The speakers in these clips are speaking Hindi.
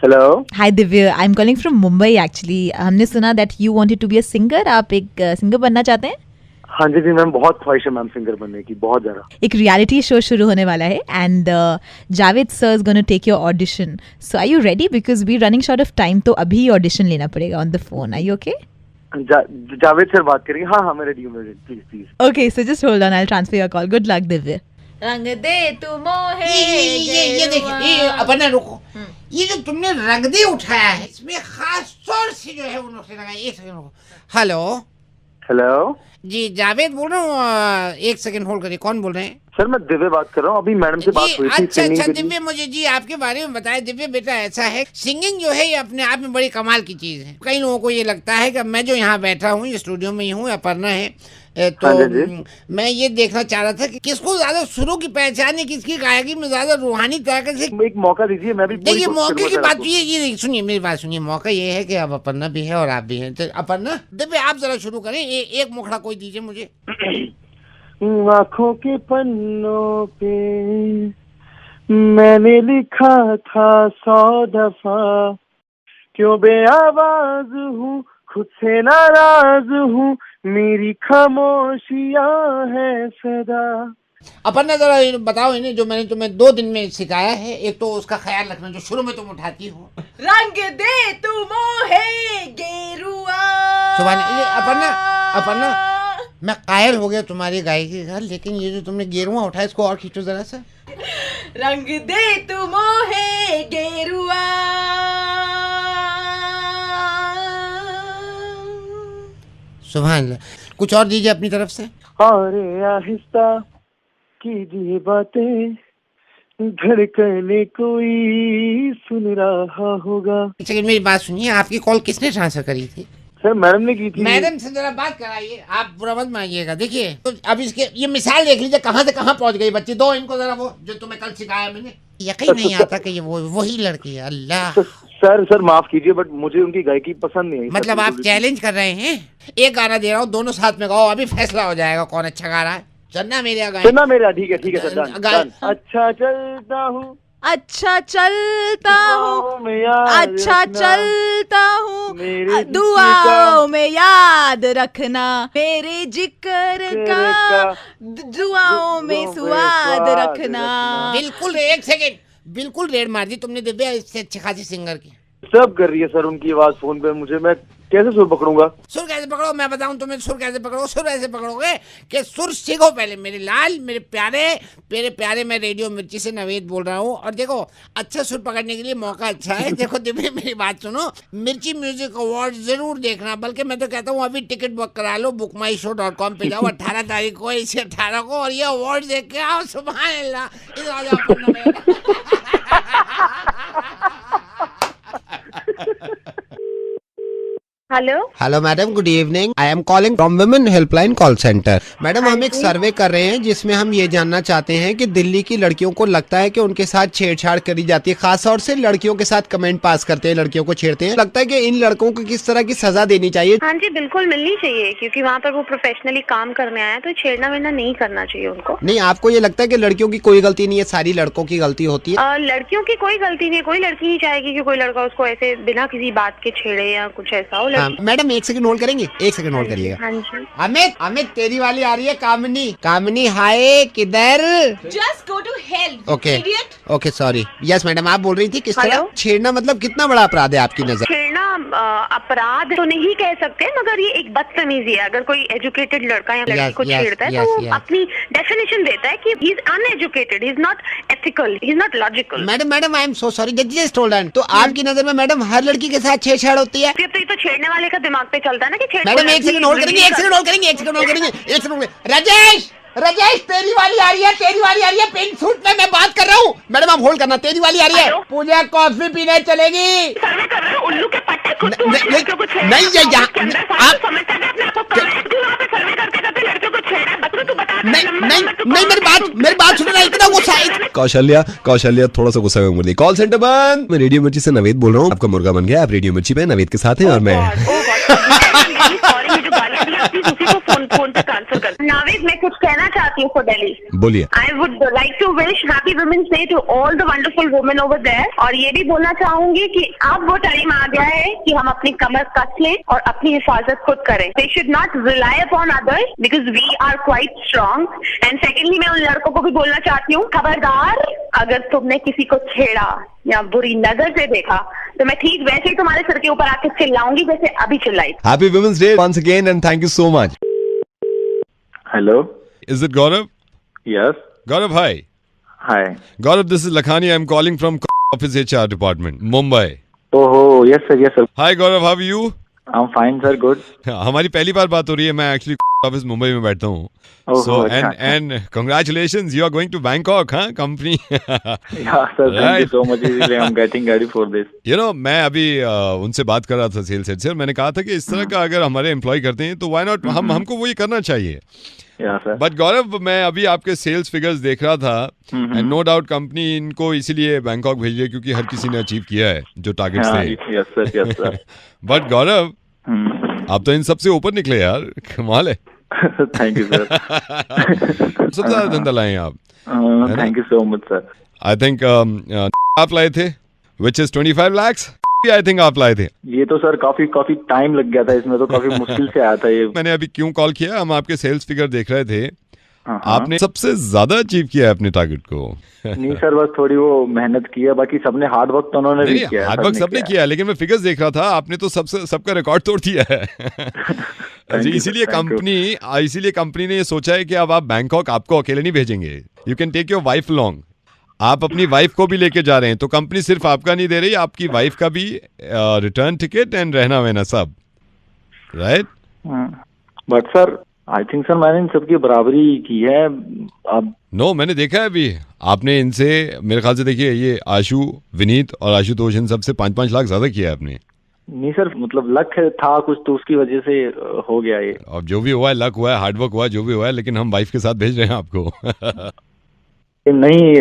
Hello. Hi Divya, I am calling from Mumbai actually. हमने सुना that you wanted to be a singer. आप एक सिंगर बनना चाहते हैं? हाँ जी जी मैम, बहुत ख्वाहिश है मैम सिंगर बनने की, बहुत ज्यादा। एक रियलिटी शो शुरू होने वाला है and Javed sir is gonna take your audition. So are you ready? Because we running short of time, तो अभी ऑडिशन लेना पड़ेगा on the phone. Are you okay? Javed sir बात करेंगे। हाँ हाँ मैं रेडी हूँ, please please. Okay, so just hold on, I will transfer your call. Good luck Divya. रंग दे तू मोहे। ये देखिए, अपना रुको। ये जो तुमने रंग दे उठाया है, इसमें खास तौर से जो है वो नुक्से लगाए। एक सेकंड रुको। हेलो हेलो जी, जावेद बोल रहा हूँ। एक सेकंड होल्ड करिए। कौन बोल रहे हैं? सर, मैं दिव्य बात कर रहा हूँ। अभी मैडम से बात हुई थी अच्छा सिंगिंग के लिए। दिव्य, मुझे जी आपके बारे में बताया। दिव्य बेटा, ऐसा है, सिंगिंग जो है ये अपने आप में बड़ी कमाल की चीज है। कई लोगों को ये लगता है कि मैं जो यहाँ बैठा हूँ, ये स्टूडियो में ही हूँ, अपर्णा है, तो हाँ जी। मैं ये देखना चाह रहा था कि किसको ज्यादा शुरू की पहचान है, किसकी गायकी में ज्यादा रूहानी तरीके से। एक मौका दीजिए, मैं भी देखिए, मौके की बात ये सुनिए, मेरी बात सुनिए। मौका ये है कि अब अपर्णा भी है और आप भी हैं। तो अपर्णा, दिव्य आप जरा शुरू करें। एक मुखड़ा कोई दीजिए मुझे। आँखों के पन्नों पे मैंने लिखा था 100 दफा, क्यों बेआवाज हूँ, खुद से नाराज हूँ, मेरी खामोशियाँ है सदा। अपर्णा, जरा बताओ इन्हें जो मैंने तुम्हें 2 दिन में सिखाया है। एक तो उसका ख्याल रखना जो शुरू में तुम उठाती हो। रंग दे तू मोहे गेरुआ। अपर्णा, मैं कायल हो गया तुम्हारी गायकी का, लेकिन ये जो तुमने गेरुआ उठाया, इसको और खींचो जरा सा। रंग दे तू मोहे गेरुआ। सुभान अल्लाह। कुछ और दीजिए अपनी तरफ से। अरे आहिस्ता कीजिए बातें, धड़कने कोई सुन रहा होगा। एक सेकंड, मेरी बात सुनिए। आपकी कॉल किसने ट्रांसफर करी थी? सर, मैडम ने की थी। मैडम से जरा बात कराइए, आप बुरा मत मानिएगा। देखिए, तो अब इसके ये मिसाल देख लीजिए कहाँ से कहाँ पहुँच गई बच्ची। दो इनको जरा वो जो तुम्हें कल सिखाया मैंने। यकीन नहीं आता कि ये वही लड़की है। अल्लाह। सर माफ कीजिए, बट मुझे उनकी गायकी पसंद नहीं आई। मतलब आप चैलेंज कर रहे हैं? एक गाना दे रहा हूँ, दोनों साथ में गाओ, अभी फैसला हो जाएगा कौन अच्छा गा रहा है। चन्ना मेरा गाय। चन्ना मेरा, ठीक है सर, डन। अच्छा चलता हूँ, अच्छा चलता हूँ, अच्छा चलता हूँ, दुआओं में याद रखना मेरे जिक्र का, दुआओं में स्वाद रखना। बिल्कुल। एक सेकंड, बिल्कुल रेड मार दी तुमने दिव्या, इससे अच्छी खासी सिंगर की। सब कर रही है सर उनकी आवाज फोन पे। मुझे, मैं कैसे सुर पकड़ूंगा? सुर कैसे पकड़ो, मैं बताऊं तुम्हें सुर कैसे पकड़ो। सुर ऐसे पकड़ोगे कि सुर सीखो पहले मेरे लाल, मेरे प्यारे। मैं रेडियो मिर्ची से नवेद बोल रहा हूँ। और देखो, अच्छा सुर पकड़ने के लिए मौका अच्छा है। देखो दिव्या, मेरी बात सुनो। मिर्ची म्यूजिक अवार्ड जरूर देखना, बल्कि मैं तो कहता हूँ अभी टिकट बुक करा लो, bookmyshow.com पे जाओ। 18 तारीख को, इसे 18 को, और ये अवार्ड देख के आओ। सुभान अल्लाह। Hello madam, good evening. I am calling from women helpline call centre. Madam, हम एक सर्वे कर रहे हैं जिसमें हम ये जानना चाहते हैं कि दिल्ली की लड़कियों को लगता है कि उनके साथ छेड़छाड़ करी जाती है, खास तौर से लड़कियों के साथ कमेंट पास करते हैं, लड़कियों को छेड़ते हैं। लगता है कि इन लड़कों को किस तरह की सजा देनी चाहिए? हाँ जी, बिल्कुल मिलनी चाहिए, क्योंकि वहाँ पर वो प्रोफेशनली काम करने आया है, तो छेड़ना वेड़ना नहीं करना चाहिए उनको। नहीं, आपको ये लगता है कि लड़कियों की कोई गलती नहीं है, सारी लड़कों की गलती होती है? लड़कियों की कोई गलती नहीं, कोई लड़की नहीं चाहेगी कि कोई लड़का उसको ऐसे बिना किसी बात के छेड़े या कुछ ऐसा हो। मैडम, एक सेकंड होल्ड करेंगे, एक सेकंड होल्ड करिएगा। हाँ जी। अमित, तेरी वाली आ रही है। कामिनी, हाय, किधर? Just go to hell, okay idiot. Okay, sorry. Yes madam, आप बोल रही थी किस तरह छेड़ना, मतलब कितना बड़ा अपराध है आपकी नजर? छेड़ना अपराध तो नहीं कह सकते, मगर ये एक बदतमीजी है। अगर कोई एजुकेटेड लड़का या लड़की को छेड़ता है, तो वो अपनी डेफिनेशन देता है कि he is uneducated, he is not ethical, he is not logical. Madam, I am so sorry, just hold on. तो आपकी नजर में मैडम हर लड़की के साथ छेड़छाड़ होती है? तो ये तो छेड़ने वाले का दिमाग पे चलता है ना कि मैडम, एक सेकंड होल्ड करेंगे। राजेश, तेरी वाली आ रही है, पिंक सूट में मैं बात कर रहा हूँ। मैडम, आप होल्ड करना, तेरी वाली आ रही है। पूजा कॉफी पीने चलेगी? सर्वे कर रहे हो उल्लू के पट्टे खुद नहीं, आप मेरी बात सुनना, इतना गुस्सा। कौशल्या थोड़ा सा गुस्सा में बोल रही। कॉल सेंटर बंद। मैं रेडियो मिर्ची से नवेद बोल रहा हूँ। आपका मुर्गा बन गया, आप रेडियो मिर्ची पे नवेद के साथ हैं और मैं आप प्लीज उसी को फोन पे ट्रांसफर कर। नाविद, मैं कुछ कहना चाहती हूँ फॉर दिल्ली। बोलिए। I would like to wish happy women's day to all the wonderful women over there, और ये भी बोलना चाहूंगी कि अब वो टाइम आ गया है कि हम अपनी कमर कस लें और अपनी हिफाजत खुद करें। They should not rely upon others because we are quite strong. And secondly, मैं उन लड़कों को भी बोलना चाहती हूँ, खबरदार अगर तुमने किसी को छेड़ा या बुरी नजर से देखा तो मैं ठीक वैसे ही तुम्हारे सिर के ऊपर आके चिल्लाऊंगी जैसे अभी चिल्लाई। Happy Women's Day once again and thank you so much. Hello, Is it Gaurav? Yes, Gaurav, hi. Hi. Gaurav, this is Lakhani. I'm calling from office HR department, Mumbai. ओहो, yes sir, yes sir. Hi Gaurav, how are you? I am fine sir, good. हमारी पहली बार बात हो रही है। मैं एक्चुअली ऑफिस मुंबई में बैठता हूँ। ओहो, So अच्छा। and congratulations, you are going to Bangkok, huh? Company. या sir, thank you so much, इसीलिए I am getting ready for this. You know, मैं अभी उनसे बात कर रहा था सेल्स हेड से, और मैंने कहा था कि इस तरह का अगर हमारे एम्प्लॉय करते हैं तो व्हाई नॉट हमको वो ये करना चाहिए। या सर। बट गौरव, मैं अभी आपके सेल्स फिगर्स देख रहा था, एंड नो डाउट कंपनी इनको इसीलिए बैंकॉक भेज रही है क्योंकि हर किसी ने अचीव किया है जो टारगेट्स थे। Yes sir, yes sir. But Gaurav, आप तो इन सबसे ऊपर निकले यार, कमाल है। Thank you sir. सबसे ज्यादा धंधा लाए हैं आप। Thank you so much sir. I think आप लाए थे, which is 25 lakhs। I think आप लाए थे। ये तो सर काफी टाइम लग गया था इसमें, तो काफी मुश्किल से आया था ये। मैंने अभी क्यों कॉल किया, हम आपके सेल्स फिगर देख रहे थे, हाँ। आपने सबसे ज्यादा अचीव किया है अपने टारगेट को। नहीं सर, बस थोड़ी वो मेहनत की है, बाकी सबने हार्ड वर्क तो उन्होंने भी किया है। हार्ड वर्क सबने किया है, लेकिन मैं फिगर्स देख रहा था, आपने तो सबका रिकॉर्ड तोड़ दिया है। इसीलिए कंपनी ने ये सोचा है कि अब आप बैंकॉक आपको अकेले नहीं भेजेंगे, you can take your wife long. आप अपनी वाइफ को भी लेके जा रहे हैं, तो कंपनी सिर्फ आपका नहीं दे रही, आपकी वाइफ का भी रिटर्न टिकट एंड रहना वहना सब, right? But sir, I think sir मैंने इन सबकी बराबरी की है। अब नो, मैंने देखा है अभी आपने इनसे, मेरे ख्याल से देखिए, ये आशु, विनीत और आशुतोष, इन सबसे 5-5 लाख ज्यादा किया है आपने। नहीं सर, मतलब लक था कुछ, तो उसकी वजह से हो गया ये। अब जो भी हुआ है, लक हुआ है, हार्डवर्क हुआ है, जो भी हुआ है, लेकिन हम वाइफ के साथ भेज रहे हैं आपको। नहीं,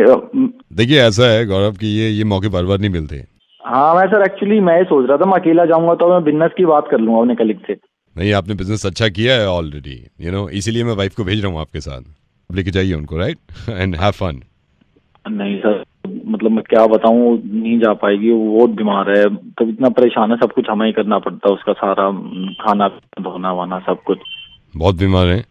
देखिए ऐसा है गौरव कि ये मौके बार बार नहीं मिलते। हाँ, मैं सर एक्चुअली मैं सोच रहा था मैं अकेला जाऊंगा तो मैं बिजनेस की बात कर लूंगा अपने कलीग से। नहीं, आपने बिजनेस अच्छा किया है ऑलरेडी, इसीलिए मैं वाइफ को भेज रहा हूँ आपके साथ। लेके जाइए उनको, राइट, एंड हैव फन। नहीं सर, मतलब मैं क्या बताऊँ, नहीं जा पाएगी, वो बहुत बीमार है, तो इतना परेशान है, सब कुछ हमें ही करना पड़ता है, उसका सारा खाना धोना वाना सब कुछ। बहुत बीमार है?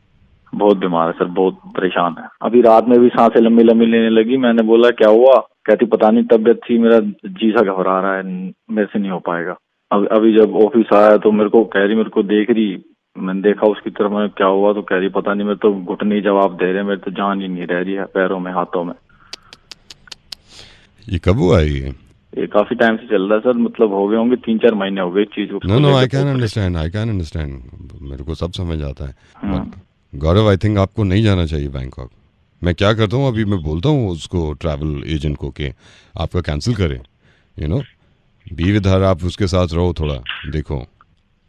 बहुत बीमार है सर, बहुत परेशान है। अभी रात में भी सांसें लंबी लंबी लेने लगी, मैंने बोला क्या हुआ, कहती पता नहीं तबीयत थी, मेरा जी सा घबरा रहा है, मेरे से नहीं हो पाएगा। अभी जब ऑफिस आया तो मेरे को कह रही, मेरे को देख रही, मैंने देखा उसकी तरफ, मैं क्या हुआ, तो कह रही पता नहीं, मेरे तो घुटने जवाब दे रहे, मेरे तो जान ही नहीं रह रही है पैरों में हाथों में। ये कब हुआ ये काफी टाइम से चल रहा है सर, मतलब हो गए होंगे 3-4 महीने हो गए इस चीज को। नो, आई कैन अंडरस्टैंड, मेरे को सब समझ आता है। गौरव, आई थिंक आपको नहीं जाना चाहिए बैंकॉक। मैं क्या करता हूँ, अभी मैं बोलता हूँ उसको, ट्रैवल एजेंट को, कि आपका कैंसिल करें, बी विद हर, आप उसके साथ रहो थोड़ा, देखो।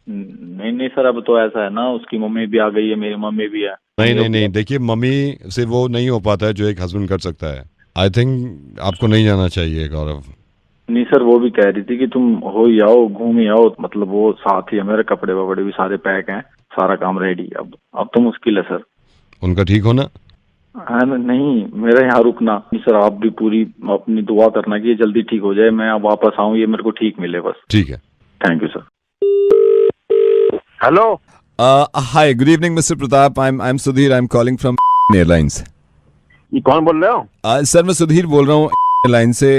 नहीं सर, अब तो ऐसा है ना, उसकी मम्मी भी आ गई है, मेरी मम्मी भी है। नहीं, देखिए, मम्मी से वो नहीं हो पाता है जो एक हस्बैंड कर सकता है। आई थिंक आपको नहीं जाना चाहिए गौरव। नहीं सर, वो भी कह रही थी कि तुम हो ही आओ, घूम ही आओ, मतलब वो साथ ही है, मेरे कपड़े वपड़े भी सारे पैक हैं, सारा काम रेडी। अब तो मुश्किल है सर उनका ठीक होना। नहीं, मेरा यहाँ रुकना। सर आप भी पूरी अपनी दुआ करना कि ये जल्दी ठीक हो जाए, मैं अब वापस आऊँ, ये मेरे को ठीक मिले बस। ठीक है, thank you sir. Hello, hi, good evening mister Pratap, I am Sudhir, I am calling from airlines. ये कौन बोल रहे हो? सर मैं सुधीर बोल रहा हूँ एयरलाइन से।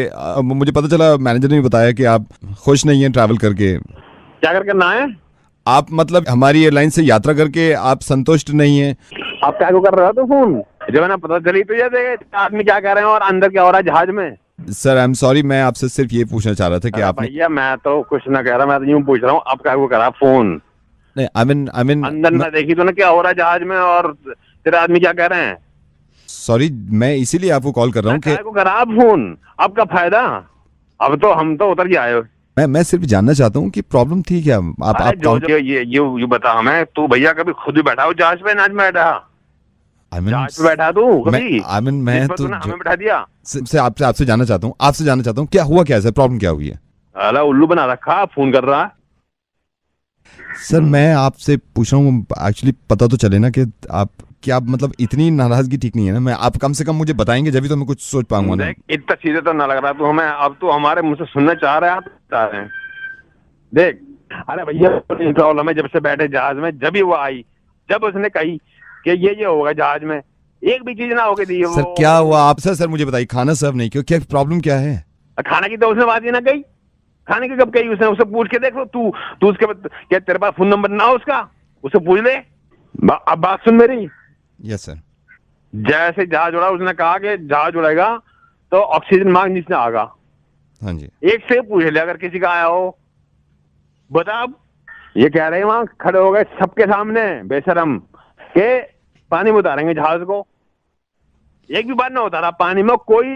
मुझे पता चला, मैनेजर ने भी बताया कि आप खुश नहीं हैं ट्रैवल करके। क्या करके ना है? आप मतलब हमारी एयरलाइन से यात्रा करके आप संतुष्ट नहीं हैं। आप क्या को कर रहे हो तो फोन, जब ना पता चली तो ये आदमी क्या कह रहे हैं और अंदर क्या हो रहा है जहाज में। सर आई एम सॉरी, मैं आपसे सिर्फ ये पूछना चाह रहा था कि आपने। भैया मैं तो कुछ ना कह रहा, मैं तो यूं पूछ रहा हूँ आप क्या को करा फोन। नहीं, आई मीन अंदर ना देखी तो ना क्या हो रहा है जहाज में, और तेरे आदमी क्या कह रहे हैं। सॉरी, मैं इसीलिए आपको कॉल कर रहा हूँ कि करा आप फोन, आपका फायदा। अब तो हम तो उतर के आए हो। मैं सिर्फ जानना चाहता हूँ कि प्रॉब्लम थी क्या। आप जो ये बता हमें, तू भैया कभी खुद भी बैठा हो जहाज पे, नाच में बैठा, जहाज पे बैठा तू कभी? मैं तो हमें बैठा दिया। आपसे जानना चाहता हूँ क्या हुआ, क्या है प्रॉब्लम क्या हुई है? अला उल्लू बना रखा, फोन कर रहा। सर मैं आपसे पूछ रहा हूँ, एक्चुअली पता तो चले ना कि आप क्या मतलब इतनी नाराजगी ठीक नहीं है ना। मैं आप कम से कम मुझे बताएंगे जब भी तो मैं कुछ सोच पाऊंगा ना। देख, इतना सीधे तो ना लग रहा तू हमें, अब तू हमारे मुंह से सुनना चाह रहे हैं, आप चाह रहे हैं। देख, अरे भैया प्रॉब्लम है, जब से बैठे जहाज में, जब ही वो आई, जब उसने कही कि ये होगा जहाज में, एक भी चीज ना होके दी सर क्या हुआ आप? सर मुझे बताइए, खाना सर्व नहीं क्यों, क्या प्रॉब्लम क्या है? खाने की तो उसने बात ही ना कही, खाने की कब कही उसने? उससे पूछ के देख लो तू उसके बाद, क्या तेरे पास फोन नंबर ना हो उसका? उससे पूछ ले। अब बात सुन मेरी। Yes sir. जैसे जहाज उड़ा, उसने कहा कि जहाज उड़ेगा तो ऑक्सीजन मांग नीचे आगा। हाँ जी। एक से पूछ ले अगर किसी का आया हो, बता। ये कह रहे हैं वहां खड़े हो गए सबके सामने बेशरम के पानी में उतारेंगे जहाज को। एक भी बार ना उतारा पानी में कोई।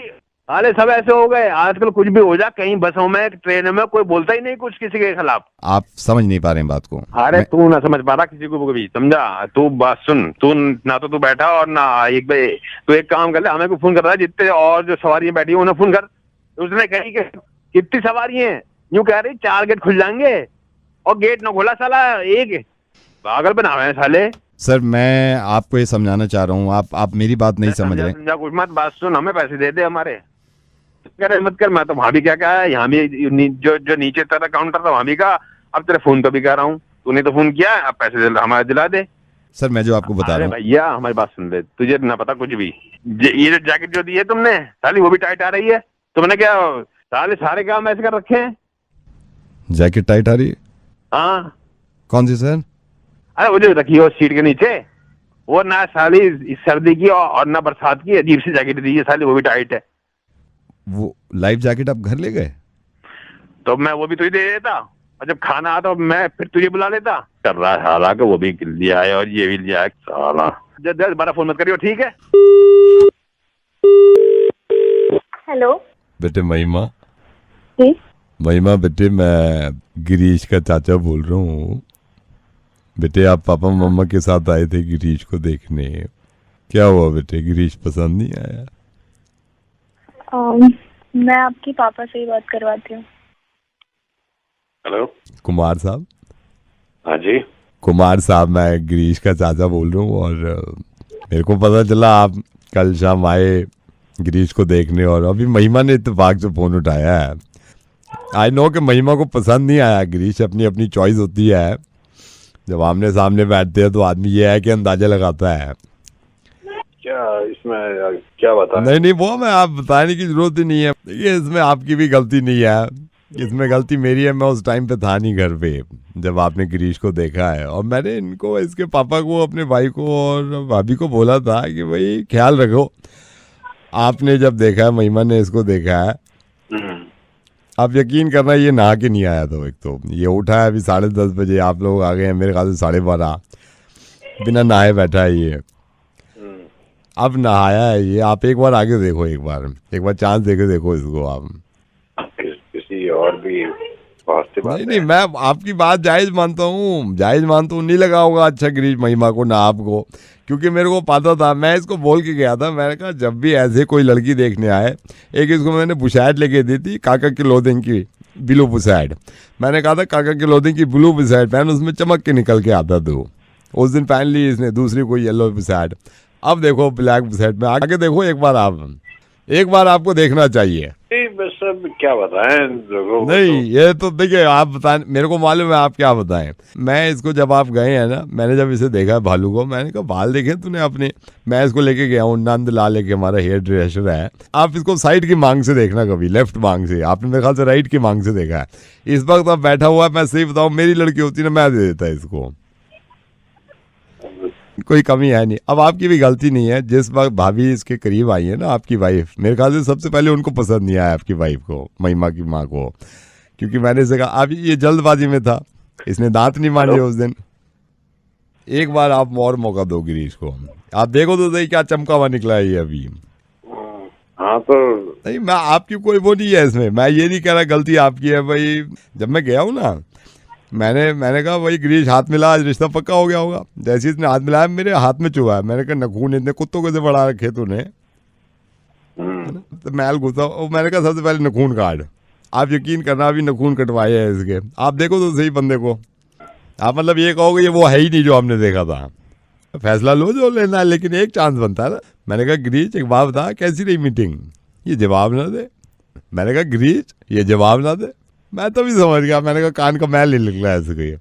अरे सब ऐसे हो गए आजकल, कुछ भी हो जा, कहीं बसों में ट्रेनों में कोई बोलता ही नहीं कुछ किसी के खिलाफ। आप समझ नहीं पा रहे हैं बात को। अरे तू ना समझ पा रहा किसी को भी, समझा? तू बात सुन, तू ना तो तू बैठा और ना एक भाई, तू एक काम कर ले, हमें को फोन कर रहा है, जितने और जो सवारियां बैठी उन्हें फोन कर। उसने कही कि कितनी सवारी हैं? यूं कह रही 4 गेट खुल जाएंगे, और गेट ना खोला साला एक, पागल बनावे हैं साले। सर मैं आपको ये समझाना चाह रहा हूँ, आप मेरी बात नहीं समझ रहे। समझा कुछ मत, बात सुन, हमें पैसे दे दे हमारे। मत कर, मैं तो वहां भी क्या कहा है, यहाँ भी जो नीचे तेरा काउंटर था वहां भी कहा, अब तेरे फोन पे भी कह रहा हूँ, तूने तो फोन किया, अब पैसे हमारे दिला दे। सर मैं जो आपको बता रहा हूँ भैया, हमारी बात सुन ले, तुझे ना पता कुछ भी। ये जो जैकेट जो दी है तुमने साली, वो भी टाइट आ रही है। तुमने क्या सारे काम ऐसे कर रखे हैं? जैकेट टाइट आ रही है? हाँ। कौन सी सर? अरे वो जो रखी हो सीट के नीचे, वो ना साली इस सर्दी की और ना बरसात की, अजीब सी जैकेट दी है साली, वो भी टाइट है। वो लाइफ जैकेट आप घर ले गए? तो मैं वो भी तुझे दे देता, और जब खाना आता तो मैं फिर तुझे बुला लेता। कर रहा है हालांकि वो भी लिया है और ये भी लिया है साला। 10-12 फोन मत करियो, ठीक है? हेलो बेटे महिमा। जी महिमा बेटे, मैं गिरीश का चाचा बोल रहा हूँ। बेटे आप पापा मम्मा के साथ आए थे गिरीश को देखने, क्या हुआ बेटे, गिरीश पसंद नहीं आया? मैं आपके पापा से ही बात करवाती हूँ। हेलो कुमार साहब। हाँ जी। कुमार साहब, मैं गिरीश का चाचा बोल रहा हूँ, और मेरे को पता चला आप कल शाम आए गिरीश को देखने, और अभी महिमा ने इत्तेफाक से फोन उठाया है। आई नो कि महिमा को पसंद नहीं आया गिरीश, अपनी अपनी चॉइस होती है। जब आमने सामने बैठते हैं तो आदमी ये है कि अंदाजा लगाता है। क्या इसमें क्या बता? नहीं वो मैं आप बताने की जरूरत ही नहीं है। देखिए इसमें आपकी भी गलती नहीं है, इसमें गलती मेरी है। मैं उस टाइम पे था नहीं घर पे जब आपने गिरीश को देखा है, और मैंने इनको, इसके पापा को, अपने भाई को और भाभी को बोला था कि भाई ख्याल रखो। आपने जब देखा है, महिमा ने इसको देखा है, आप यकीन करना ये नहा के नहीं आया था। एक तो ये उठा है अभी 10:30 बजे, आप लोग आ गए हैं मेरे ख्याल से 12:30, बिना नहाए बैठा है ये। अब नहाया है ये, आप एक बार आगे देखो, एक बार चांस देके देखो इसको आप। किसी और भी नहीं मैं आपकी बात जायज मानता हूँ, नहीं लगा होगा अच्छा गिरीश महिमा को ना आपको, क्योंकि मेरे को पता था, मैं इसको बोल के गया था। मैंने कहा जब भी ऐसे कोई लड़की देखने आए, एक इसको मैंने बुशैट लेके दी थी, काका की क्लोथिंग की ब्लू बुशैट। मैंने कहा था काका की क्लोथिंग की ब्लू बुशैट पहन, उसमें चमक के निकल के आता था। उस दिन पहन ली इसने दूसरी कोई येलो बुशैट। अब देखो ब्लैक बुशैट में आगे देखो, एक बार आपको देखना चाहिए। सब क्या बताएं नहीं ये तो देखिए, आप बताएं, मेरे को मालूम है आप क्या बताएं। मैं इसको, जब आप गए हैं ना, मैंने जब इसे देखा भालू को, मैंने कहा बाल देखे तूने अपने? मैं इसको लेके गया हूँ, नंद लाल के हमारा हेयर ड्रेसर है। आप इसको साइड की मांग से देखना, कभी लेफ्ट मांग से। आपने मेरे ख्याल से राइट की मांग से देखा है। इस वक्त अब बैठा हुआ है, मैं सही बताऊँ, मेरी लड़की होती ना मैं दे देता इसको, कोई कमी है नहीं। अब आपकी भी गलती नहीं है, जिस वक्त भाभी इसके करीब आई है ना, आपकी वाइफ, मेरे ख्याल से सबसे पहले उनको पसंद नहीं आया आपकी वाइफ को, महिमा की माँ को, क्योंकि मैंने इसे कहा, अब ये जल्दबाजी में था, इसने दांत नहीं मांजे उस दिन। एक बार आप और मौका दो गिरीश को, आप देखो तो सही क्या चमका हुआ निकला है ये अभी। हाँ तो नहीं मैं आपकी कोई वो नहीं है इसमें, मैं ये नहीं कह रहा गलती आपकी है भाई। जब मैं गया हूँ ना, मैंने कहा भाई गिरीश हाथ मिला, आज रिश्ता पक्का हो गया होगा। जैसे इसने हाथ मिलाया मेरे हाथ में चुभा है। मैंने कहा नखून इतने कुत्तों को से बढ़ा रखे तूने, तो मैल घुसा। मैंने कहा सबसे पहले नखून काट। आप यकीन करना, अभी नखून कटवाए हैं इसके, आप देखो तो सही बंदे को। आप मतलब ये कहोगे ये वो है ही नहीं जो हमने देखा था। फैसला लो जो लेना है, लेकिन एक चांस बनता है ना। मैंने कहा गिरीश एक बात बता, कैसी रही मीटिंग? ये जवाब ना दे। मैंने कहा गिरीश ये जवाब ना दे। मैं तो भी समझ गया, मैंने कहा कान का मैल नहीं निकला ऐसे कोई।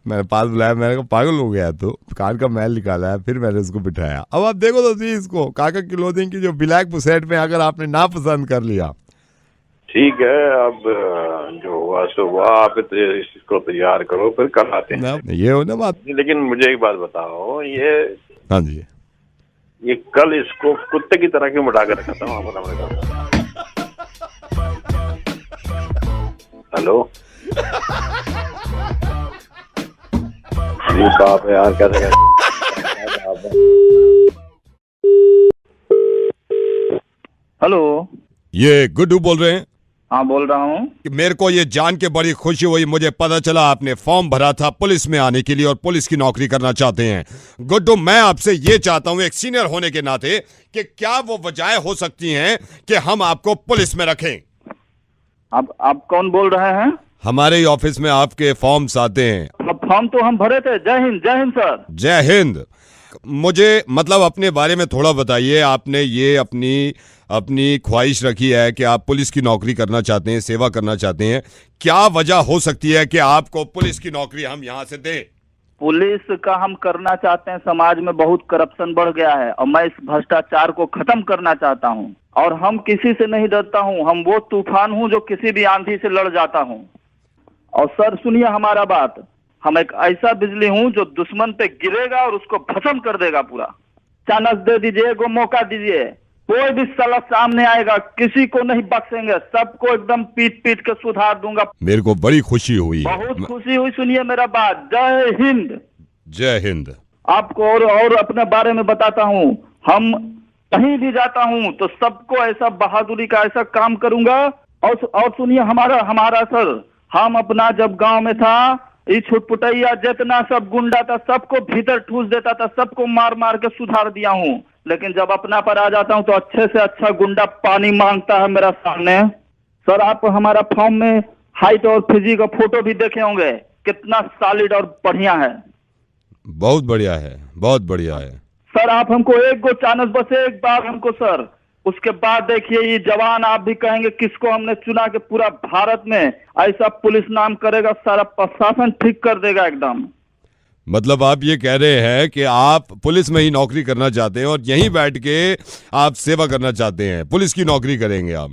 मैंने पास बुलाया, मैंने कहा पागल हो गया तो कान का मैल निकाला है। फिर मैंने उसको बिठाया। अब आप देखो तो सही इसको, काका क्लोथिंग की जो ब्लैक सेट में अगर आपने ना पसंद कर लिया, ठीक है, अब जो हुआ सो हुआ, आप इसको तैयार करो, फिर कल आते हैं। ये हो ना बात। लेकिन मुझे एक बात बताओ, ये हाँ जी, ये कल इसको कुत्ते की तरह क्यों उठा कर रखा था वहां पर? हेलो, अरे बाप है यार, कैसे हेलो, ये गुड्डू बोल रहे हैं? हाँ बोल रहा हूँ। मेरे को ये जान के बड़ी खुशी हुई, मुझे पता चला आपने फॉर्म भरा था पुलिस में आने के लिए और पुलिस की नौकरी करना चाहते हैं। गुड्डू, मैं आपसे ये चाहता हूँ एक सीनियर होने के नाते कि क्या वो वजह हो सकती हैं कि हम आपको पुलिस में रखें? आप कौन बोल रहे हैं? हमारे ही ऑफिस में आपके फॉर्म्स आते हैं। फॉर्म तो हम भरे थे। जय हिंद सर। जय हिंद। मुझे मतलब अपने बारे में थोड़ा बताइए। आपने ये अपनी ख्वाहिश रखी है कि आप पुलिस की नौकरी करना चाहते हैं, सेवा करना चाहते हैं। क्या वजह हो सकती है कि आपको पुलिस की नौकरी हम यहाँ से दें? पुलिस का हम करना चाहते हैं, समाज में बहुत करप्शन बढ़ गया है और मैं इस भ्रष्टाचार को खत्म करना चाहता हूँ। और हम किसी से नहीं डरता हूँ, हम वो तूफान हूँ जो किसी भी आंधी से लड़ जाता हूँ। और सर सुनिए हमारा बात, हम एक ऐसा बिजली हूँ जो दुश्मन पे गिरेगा और उसको भस्म कर देगा पूरा। चांस दे दीजिए, एगो मौका दीजिए, कोई भी साला सामने आएगा, किसी को नहीं बख्शेंगे, सबको एकदम पीट पीट के सुधार दूंगा। मेरे को बड़ी खुशी हुई, बहुत खुशी हुई। सुनिए मेरा बात। जय हिंद। जय हिंद। आपको और अपने बारे में बताता हूँ, हम कहीं भी जाता हूँ तो सबको ऐसा बहादुरी का ऐसा काम करूंगा। और सुनिए हमारा सर, हम अपना जब गांव में था, ये छुटपुटैया जितना सब गुंडा था सबको भीतर ठूस देता था, सबको मार मार के सुधार दिया हूँ। लेकिन जब अपना पर आ जाता हूँ तो अच्छे से अच्छा गुंडा पानी मांगता है मेरा सामने। सर आप हमारा फॉर्म में हाइट और फिजिक का फोटो भी देखे होंगे, कितना सॉलिड और बढ़िया है। बहुत बढ़िया है, बहुत बढ़िया है। सर आप हमको एक गो चांस, बस एक बार हमको सर, उसके बाद देखिए ये जवान आप भी कहेंगे किसको हमने चुना के पूरा भारत में ऐसा पुलिस नाम करेगा, सारा प्रशासन ठीक कर देगा एकदम। मतलब आप ये कह रहे हैं कि आप पुलिस में ही नौकरी करना चाहते हैं और यहीं बैठ के आप सेवा करना चाहते हैं, पुलिस की नौकरी करेंगे आप?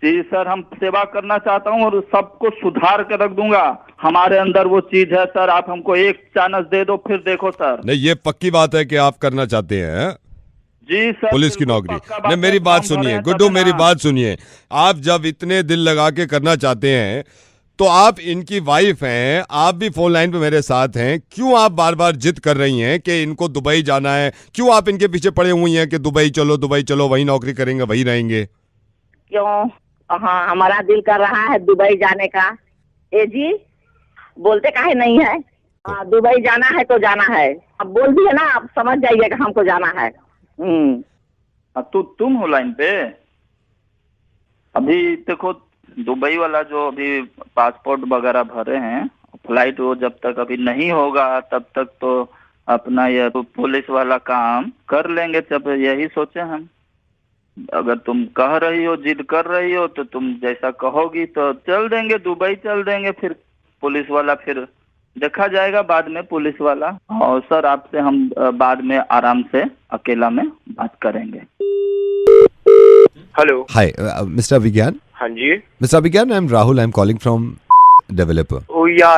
जी सर, हम सेवा करना चाहता हूं और सबको सुधार कर रख दूंगा। हमारे अंदर वो चीज है सर, आप हमको एक चांस दे दो, फिर देखो सर। नहीं, ये पक्की बात है कि आप करना चाहते हैं जी सर, पुलिस की नौकरी। नहीं, मेरी बात सुनिए गुड्डू, मेरी बात सुनिए। आप जब इतने दिल लगा के करना चाहते हैं तो आप इनकी वाइफ हैं, आप भी फोन लाइन पे मेरे साथ हैं, क्यों आप बार बार जिद कर रही हैं कि इनको दुबई जाना है? क्यों आप इनके पीछे पड़े हुई हैं कि दुबई चलो वही नौकरी करेंगे, वही रहेंगे? क्यों? हाँ, हमारा दिल कर रहा है दुबई जाने का। ए जी, बोलते काहे नहीं है? हाँ, दुबई जाना है तो जाना है। अब बोल दिए ना, आप समझ जाइएगा हमको जाना है। तो तुम हो लाइन पे? अभी देखो, दुबई वाला जो अभी पासपोर्ट वगैरह भरे हैं, फ्लाइट वो जब तक अभी नहीं होगा तब तक तो अपना ये तो पुलिस वाला काम कर लेंगे। जब यही सोचे हम, अगर तुम कह रही हो, जिद कर रही हो, तो तुम जैसा कहोगी तो चल देंगे, दुबई चल देंगे। फिर पुलिस वाला फिर देखा जाएगा बाद में, पुलिस वाला। और सर आपसे हम बाद में आराम से अकेला में बात करेंगे। हेलो, हाय मिस्टर विज्ञान। हाँ जी mister Vigyan, I am Rahul, I am calling from developer. Oh yeah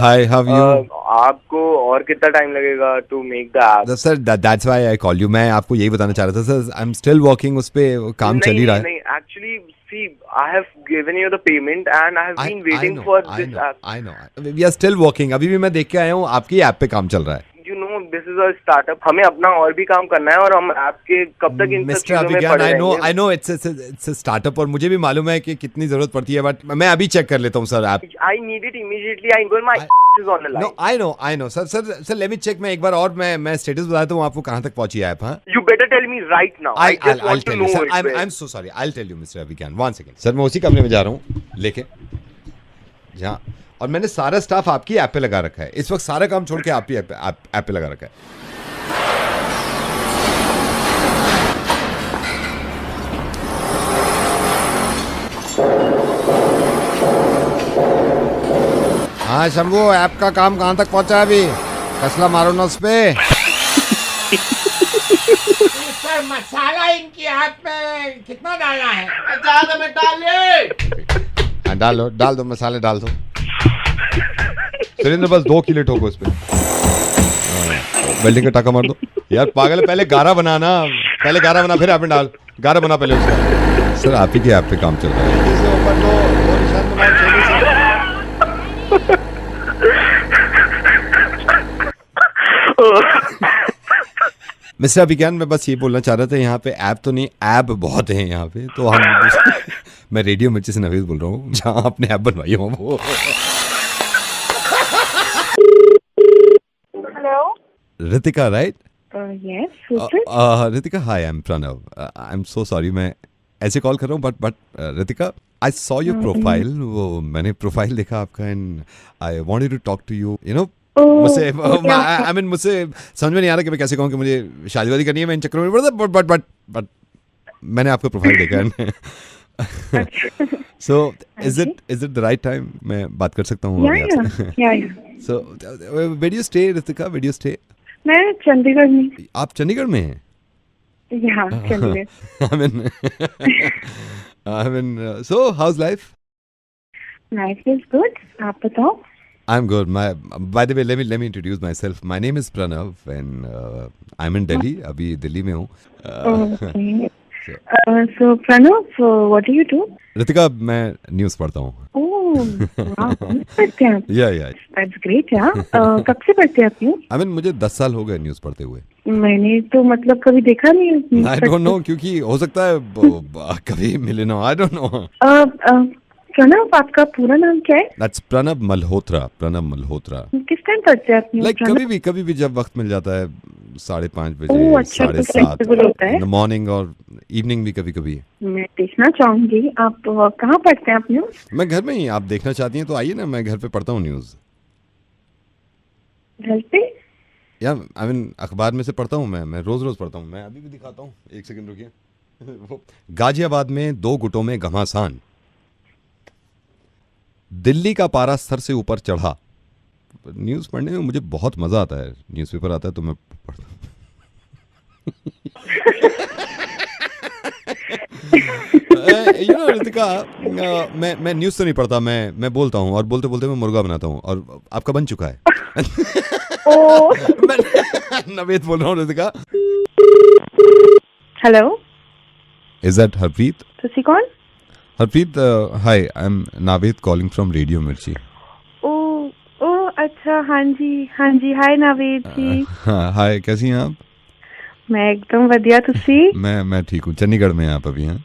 hi, how are you? आपको और कितना टाइम लगेगा to make the app? Sir that's why I call you. मैं आपको यही बताना चाह रहा था sir, I am still working, उस पे काम चल ही रहा है। नहीं, actually see, I have given you the payment and I have been waiting for this app. I know, we are still working. अभी भी मैं देख के आया हूँ, आपकी ऐप पे काम चल रहा है। You know, this is a startup. हमें अपना और भी काम करना है और हम आपके कब तक इन सब चीजों में पड़ जाएंगे? I know it's a startup और मुझे भी मालूम है कि कितनी जरूरत पड़ती है, बट मैं अभी चेक कर लेता हूँ sir app. I need it immediately. I know my is on the line. No, I know sir let me check। मैं एक बार और मैं स्टेटस बताता हूँ आपको कहाँ तक पहुँची है ऐप। हाँ, You better tell me right now. I just want to know it. I'm so sorry. I'll tell you, Mr. Abhikan. One second. Sir मैं उसी कमरे में जा रहा हूँ लेके, जहाँ और मैंने सारा स्टाफ आपकी ऐप पे लगा रखा है इस वक्त, सारा काम छोड़ के आपकी ऐप पे लगा रखा है। हाँ शंभू, ऐप का काम कहाँ तक पहुँचा है अभी? कसला मारो ना उस पे। सर मसाला इनकी ऐप में कितना डालना है? ज्यादा में डालिए। डाल दो मसाले डाल दो। सुरेंद्र बस 2 किलो ठोको इस पे। वेल्डिंग का टाका मार दो यार, पागल। पहले गारा बनाना, पहले गारा बना फिर ऐप में डाल। गारा बना पहले उसका। सर आप ही के ऐप पे काम चल रहा है। मिस्टर अभिज्ञान, मैं बस ये बोलना चाह रहा था, यहाँ पे ऐप तो नहीं, ऐप बहुत हैं यहाँ पे, तो हम मैं रेडियो मिर्ची से नवीद बोल रहा हूँ, जहाँ आपने ऐप बनवाई हो वो। Hello, Ritika right? Yes, Ritika, hi, I am Pranav. I am so sorry, मैं ऐसे कॉल कर रहा हूँ, but Ritika, I saw your profile. वो मैंने प्रोफाइल देखा आपका and I wanted to talk to you, you know. मुझसे समझ में नहीं आ रहा कि मैं कैसे कहूँ कि मुझे शादी वादी करनी है, मैं इन चक्करों में पड़ता, बट मैंने आपका प्रोफाइल देखा है। So is it the right time? मैं बात कर सकता हूँ? So where do you stay Ritika, where do you stay? मैं चंडीगढ़ में। आप चंडीगढ़ में हैं? यहाँ Chandigarh. I mean, so how's life? Life is good. आप बताओ? I'm good. By the way, let me introduce myself. My name is Pranav and I'm in Delhi. अभी दिल्ली में हूँ. Okay. So Pranav, what do you do? Ritika, मैं न्यूज़ पढ़ता हूँ. Oh, wow. पढ़ते हैं आप? Yeah. That's great, यार. कब से पढ़ते हैं आप न्यूज़? I mean, मुझे 10 साल हो गए न्यूज़ पढ़ते हुए. मैंने तो मतलब कभी देखा नहीं। I don't know, क्योंकि हो सकता है कभी मिले ना. I don't know. प्रणव, आपका पूरा नाम क्या है? That's प्रणव मल्होत्रा. प्रणव मल्होत्रा. किस टाइम पढ़ते हैं आप न्यूज़? Like कभी भी जब वक्त मिल जाता है, 5:30 बजे, 7:30 in the morning और इवनिंग भी कभी-कभी. मैं देखना चाहूंगी, आप कहाँ पढ़ते हैं आप न्यूज़? मैं घर में ही. आप देखना चाहती हैं तो आइए ना, मैं घर पे पढ़ता हूँ न्यूज़. घर पे? या आई मीन अखबार में से पढ़ता हूँ मैं रोज पढ़ता हूँ. मैं अभी भी दिखाता हूँ, एक सेकंड रुकिए. गाजियाबाद में 2 गुटों में घमासान, दिल्ली का पारा स्तर से ऊपर चढ़ा. न्यूज़ पढ़ने में मुझे बहुत मजा आता है. न्यूज़पेपर आता है तो मैं पढ़ता हूँ. You know, रितिका, मैं न्यूज़ तो नहीं पढ़ता, मैं बोलता हूँ और बोलते बोलते मैं मुर्गा बनाता हूँ. और आपका बन चुका है. नवेद बोल रहा हूँ Ritika. Hello, is that Harpreet? तुसी कौन? Harpreet, hi, I am Naved calling from radio Mirchi. Oh अच्छा, हाँ जी, हाय नावेद जी. हाँ, हाय, कैसी हैं आप? मैं एकदम बढ़िया. तुसी? मैं ठीक हूँ. चंडीगढ़ में आप अभी हैं?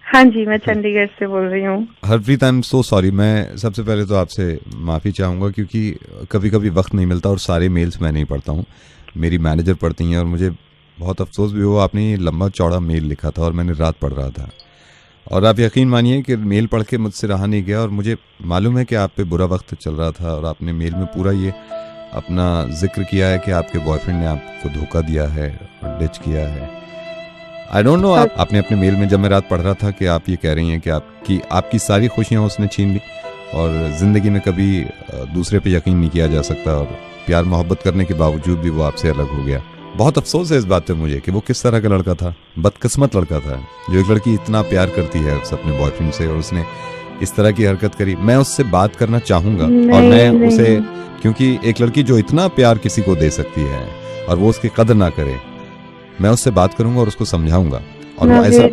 हाँ जी, मैं चंडीगढ़ से बोल रही हूँ. हरप्रीत, आई एम सो सॉरी. मैं सबसे पहले तो आपसे माफ़ी चाहूँगा, क्योंकि कभी कभी वक्त नहीं मिलता और सारे मेल्स मैं नहीं पढ़ता हूँ. मेरी मैनेजर पढ़ती हैं और मुझे बहुत अफसोस भी हुआ. आपने ये लंबा चौड़ा मेल लिखा था और मैंने रात पढ़ रहा था, और आप यकीन मानिए कि मेल पढ़ के मुझसे रहा नहीं गया. और मुझे मालूम है कि आप पे बुरा वक्त चल रहा था, और आपने मेल में पूरा ये अपना जिक्र किया है कि आपके बॉयफ्रेंड ने आपको धोखा दिया है और डिच किया है. आई डोंट नो, आपने अपने मेल में, जब मैं रात पढ़ रहा था, कि आप ये कह रही हैं कि आपकी सारी खुशियाँ उसने छीन ली, और ज़िंदगी में कभी दूसरे पे यकीन नहीं किया जा सकता, और प्यार मोहब्बत करने के बावजूद भी वो आपसे अलग हो गया. बहुत अफसोस है इस बात पे मुझे कि वो किस तरह का लड़का था. बदकिस्मत लड़का था, जो एक लड़की इतना प्यार करती है उससे, अपने बॉयफ्रेंड से, और उसने इस तरह की हरकत करी. मैं उससे बात करना चाहूँगा, और मैं उसे, क्योंकि एक लड़की जो इतना प्यार किसी को दे सकती है और वो उसकी कदर ना करे, मैं उससे बात करूंगा और उसको समझाऊंगा. और वो ऐसा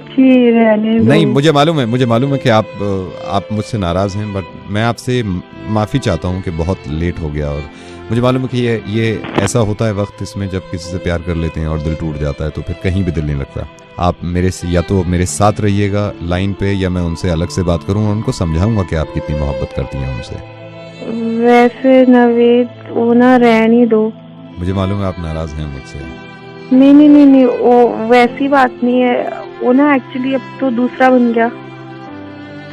नहीं, मुझे मालूम है कि आप मुझसे नाराज़ हैं, बट मैं आपसे माफ़ी चाहता हूं कि बहुत लेट हो गया. और मुझे मालूम है कि ये ऐसा होता है वक्त, इसमें जब किसी से प्यार कर लेते हैं और दिल टूट जाता है तो फिर कहीं भी दिल नहीं लगता. आप या तो मेरे साथ रहिएगा लाइन पे, या मैं उनसे अलग से बात करूँ और उनको समझाऊंगा कि आप कितनी मोहब्बत करती हैं उनसे. वैसे नवेद, वो ना रहने दो. मुझे मालूम है आप नाराज़ हैं मुझसे. नहीं, वो वैसी बात नहीं है. वो ना एक्चुअली अब तो दूसरा बन गया,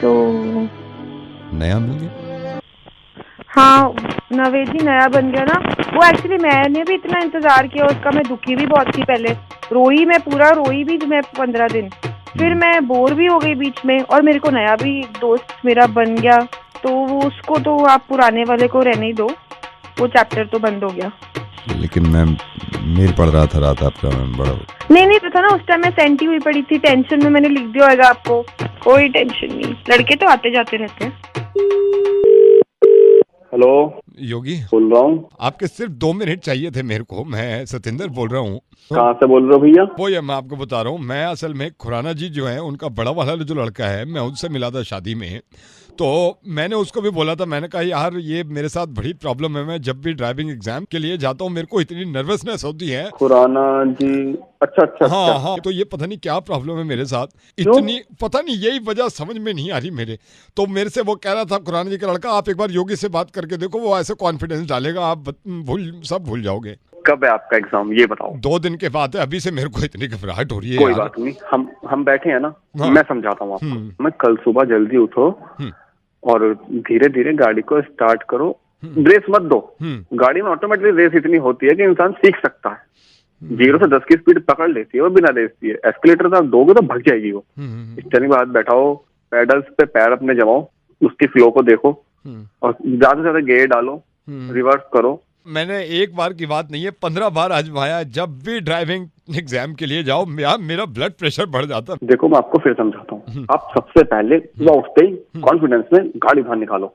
तो नया मिल गया. हाँ नवेद जी नया बन गया ना, वो एक्चुअली मैंने भी इतना इंतजार किया उसका, मैं दुखी भी बहुत थी पहले, रोई भी मैं 15 दिन, फिर मैं बोर भी हो गई बीच में, और मेरे को नया भी दोस्त मेरा बन गया, तो उसको तो आप पुराने वाले को रहने ही दो, वो चैप्टर तो बंद हो गया। लेकिन मैम मेल पढ़ रहा था रात आपका, मैम बड़ा नहीं पता ना, उस टाइम मैं सेंटी हुई पड़ी थी, टेंशन में मैंने लिख दिया होगा आपको, कोई टेंशन नहीं, लड़के तो आते जाते रहते हैं। हेलो योगी बोल रहा हूँ। आपके सिर्फ 2 मिनट चाहिए थे मेरे को, मैं सतेंद्र बोल रहा हूँ। कहाँ से बोल रहे हो भैया? वो ये मैं आपको बता रहा हूँ, मैं असल में खुराना जी जो है उनका बड़ा वाला जो लड़का है, मैं उनसे मिला था शादी में, तो मैंने उसको भी बोला था, मैंने कहा यार ये मेरे साथ बड़ी प्रॉब्लम है, मैं जब भी ड्राइविंग एग्जाम के लिए जाता हूँ मेरे को इतनी नर्वसनेस होती है। खुराना जी, अच्छा हाँ, तो ये पता नहीं क्या प्रॉब्लम है मेरे साथ, इतनी पता नहीं, यही वजह समझ में नहीं आ रही मेरे। तो मेरे से वो कह रहा था खुराना जी का लड़का, आप एक बार योगी से बात करके देखो, वो ऐसे कॉन्फिडेंस डालेगा, आप सब भूल जाओगे। कब है आपका एग्जाम ये बताओ? 2 दिन के बाद है, अभी से मेरे को इतनी घबराहट हो रही है। कोई बात नहीं, हम बैठे हैं ना, मैं समझाता हूँ आपको। मैं कल सुबह जल्दी उठो और धीरे धीरे गाड़ी को स्टार्ट करो, रेस मत दो। गाड़ी में ऑटोमेटिकली रेस इतनी होती है कि इंसान सीख सकता है। 0 से 10 की स्पीड पकड़ लेती है वो बिना रेस दिए। एस्केलेटर आप दोगे तो भाग जाएगी वो। स्टीयरिंग पे हाथ बैठाओ, पेडल्स पे पैर अपने जमाओ, उसकी फ्लो को देखो और ज्यादा से ज्यादा गियर डालो, रिवर्स करो। मैंने एक बार की बात नहीं है, 15 बार आजमाया। जब भी ड्राइविंग एग्जाम के लिए जाओ मेरा ब्लड प्रेशर बढ़ जाता। देखो मैं आपको फिर समझाता हूँ। आप सबसे पहले सुबह उठते ही कॉन्फिडेंस में गाड़ी बाहर निकालो,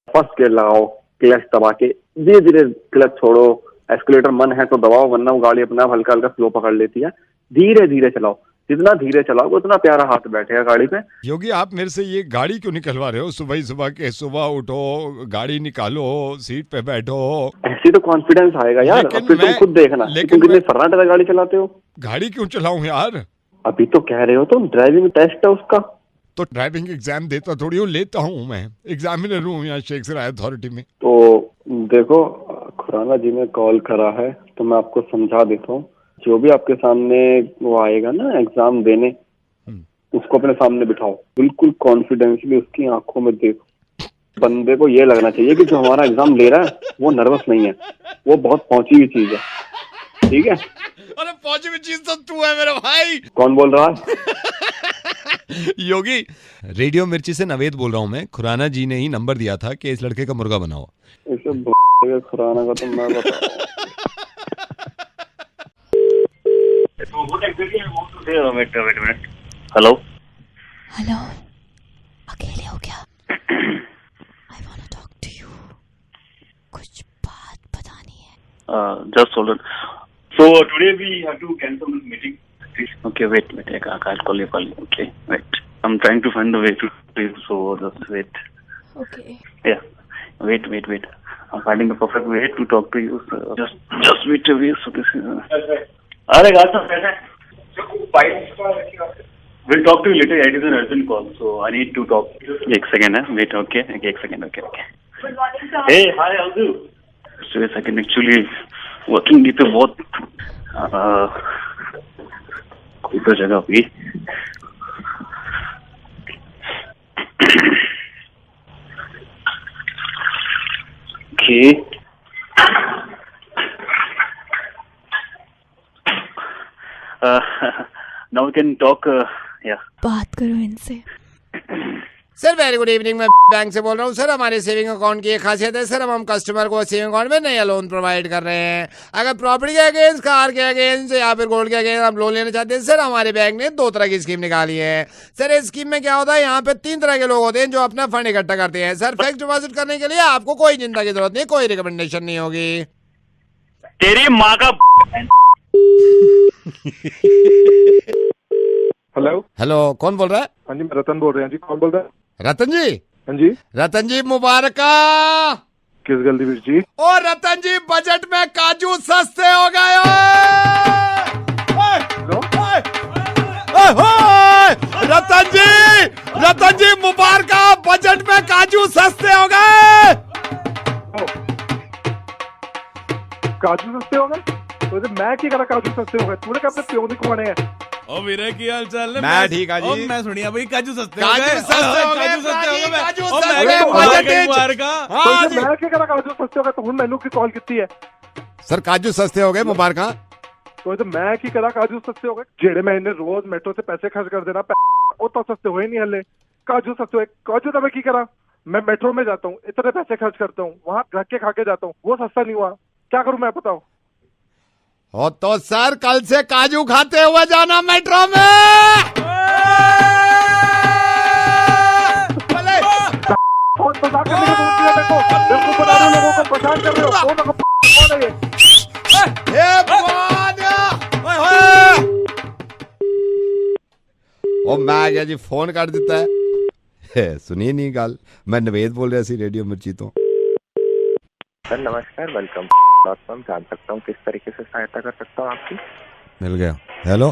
फर्स्ट गियर लगाओ, क्लच दबा के धीरे धीरे क्लच छोड़ो, एस्केलेटर मन है तो दबाओ, वरना वो गाड़ी अपना हल्का हल्का फ्लो पकड़ लेती है। धीरे धीरे चलाओ, जितना धीरे चलाओगे उतना प्यारा हाथ बैठेगा गाड़ी पे। योगी आप मेरे से ये गाड़ी क्यों निकलवा रहे हो सुबह ही सुबह के? सुबह उठो, गाड़ी निकालो, सीट पे बैठो, ऐसी तो कॉन्फिडेंस आएगा यार। फिर तुम खुद देखना, तुम कितने फर्राटे से गाड़ी चलाते हो। गाड़ी क्यों चलाऊं यार? अभी तो कह रहे हो तो ड्राइविंग टेस्ट है उसका। तो ड्राइविंग एग्जाम देता थोड़ी हूँ, लेता हूँ मैं, एग्जामिनर हूँ यहाँ शेख सराय अथॉरिटी में। तो देखो खुराना जी ने कॉल करा है तो मैं आपको समझा देता हूँ। जो भी आपके सामने वो आएगा ना एग्जाम देने, उसको अपने सामने बिठाओ, बिल्कुल कॉन्फिडेंसली उसकी आंखों में देखो। बंदे को ये लगना चाहिए कि जो हमारा एग्जाम ले रहा है वो नर्वस नहीं है, वो बहुत पहुंची हुई चीज है। ठीक है? अरे पहुंची हुई चीज तो तू है मेरा भाई। कौन बोल रहा है? योगी, रेडियो मिर्ची से नवेद बोल रहा हूँ मैं। खुराना जी ने ही नंबर दिया था कि इस लड़के का मुर्गा बनाओ। इसे खुराना का तो मैं बताऊं। हेलो हेलो, अकेले हो क्या? I wanna talk to you. कुछ बात बतानी है। Just hold on. So today we have to cancel this meeting. Okay, wait. I'll call you. Okay, wait. I'm trying to find the way to do so. Just wait. Okay. Yeah. Wait. I'm finding the perfect way to talk to you. So just wait a bit. So this is. अरे गाता We'll talk to you later. It is an urgent call, so I need to talk. एक second है. Wait. Okay. एक second. Okay. Good morning, sir. Hey, hi, how's you? So a second. Actually, working day पे बहुत कोई तो जगह हुई। Okay. Now we can talk. Yeah. बात करो इनसे। सर वेरी गुड इवनिंग, मैं बैंक से बोल रहा हूँ। सर हमारे सेविंग अकाउंट की एक खासियत है सर, हम कस्टमर को सेविंग अकाउंट में नया लोन प्रोवाइड कर रहे हैं। अगर प्रॉपर्टी के अगेंस्ट, कार के अगेंस्ट या फिर गोल्ड के अगेंस्ट आप लोन लेना चाहते हैं सर, हमारे बैंक ने 2 तरह की स्कीम निकाली है। सर इस स्कीम में क्या होता है, यहाँ पे 3 तरह के लोग होते हैं जो अपना फंड इकट्ठा करते हैं। सर फिक्स डिपॉजिट करने के लिए आपको कोई चिंता की जरूरत नहीं, कोई रिकमेंडेशन नहीं होगी। तेरी माँ का हेलो, कौन बोल रहा है? हाँ जी, मैं रतन बोल रहे हैं जी। कौन बोल रहा है? रतन जी? हाँ जी। रतन जी मुबारक। किस गलती में जी? और रतन जी बजट में काजू सस्ते हो गए। रतन जी मुबारक, बजट में काजू सस्ते हो गए। काजू सस्ते हो गए? तो मैं क्या करा काजू सस्ते हो गए? तूने कब से प्यो नहीं खुआने हैं? ओ वीरे की हाल चाल है? मैं ठीक है जी। मैं सुनिया भाई काजू सस्ते काजू हो गए। सस्ते हो गए, काजू सस्ते हो गए। काजू ओ सस्ते मैं हो गए, मुबारक मुबारक का। हाँ जी। मैं क्या करा काजू सस्ते हो गए? तो हूं मैनू की कॉल की है सर काजू सस्ते हो गए, मुबारक। तो मैं की करा काजू सस्ते हो गए जेड़े मैं इन्हें रोज मेट्रो से पैसे खर्च कर देना वो तो सस्ते हुए नहीं हले। काजू सस्ते हुए काजू तो मैं की करा? मैं मेट्रो में जाता हूँ, इतने पैसे खर्च करता हूँ, वहाँ रख के खा के जाता हूँ, वो सस्ता नहीं हुआ। क्या करूँ मैं, बताओ? हो तो सर कल से काजू खाते हुए जाना मेट्रो में। लोगों को परेशान कर रहे हो। कौन है ये? ओ मैं आ गया जी, फोन कर देता है। सुनिए नहीं गल, मैं नवेद बोल रहा सी रेडियो मिर्ची तो। सर नमस्कार, वेलकम। जान सकता हूँ किस तरीके से सहायता कर सकता हूँ आपकी? मिल गया। हेलो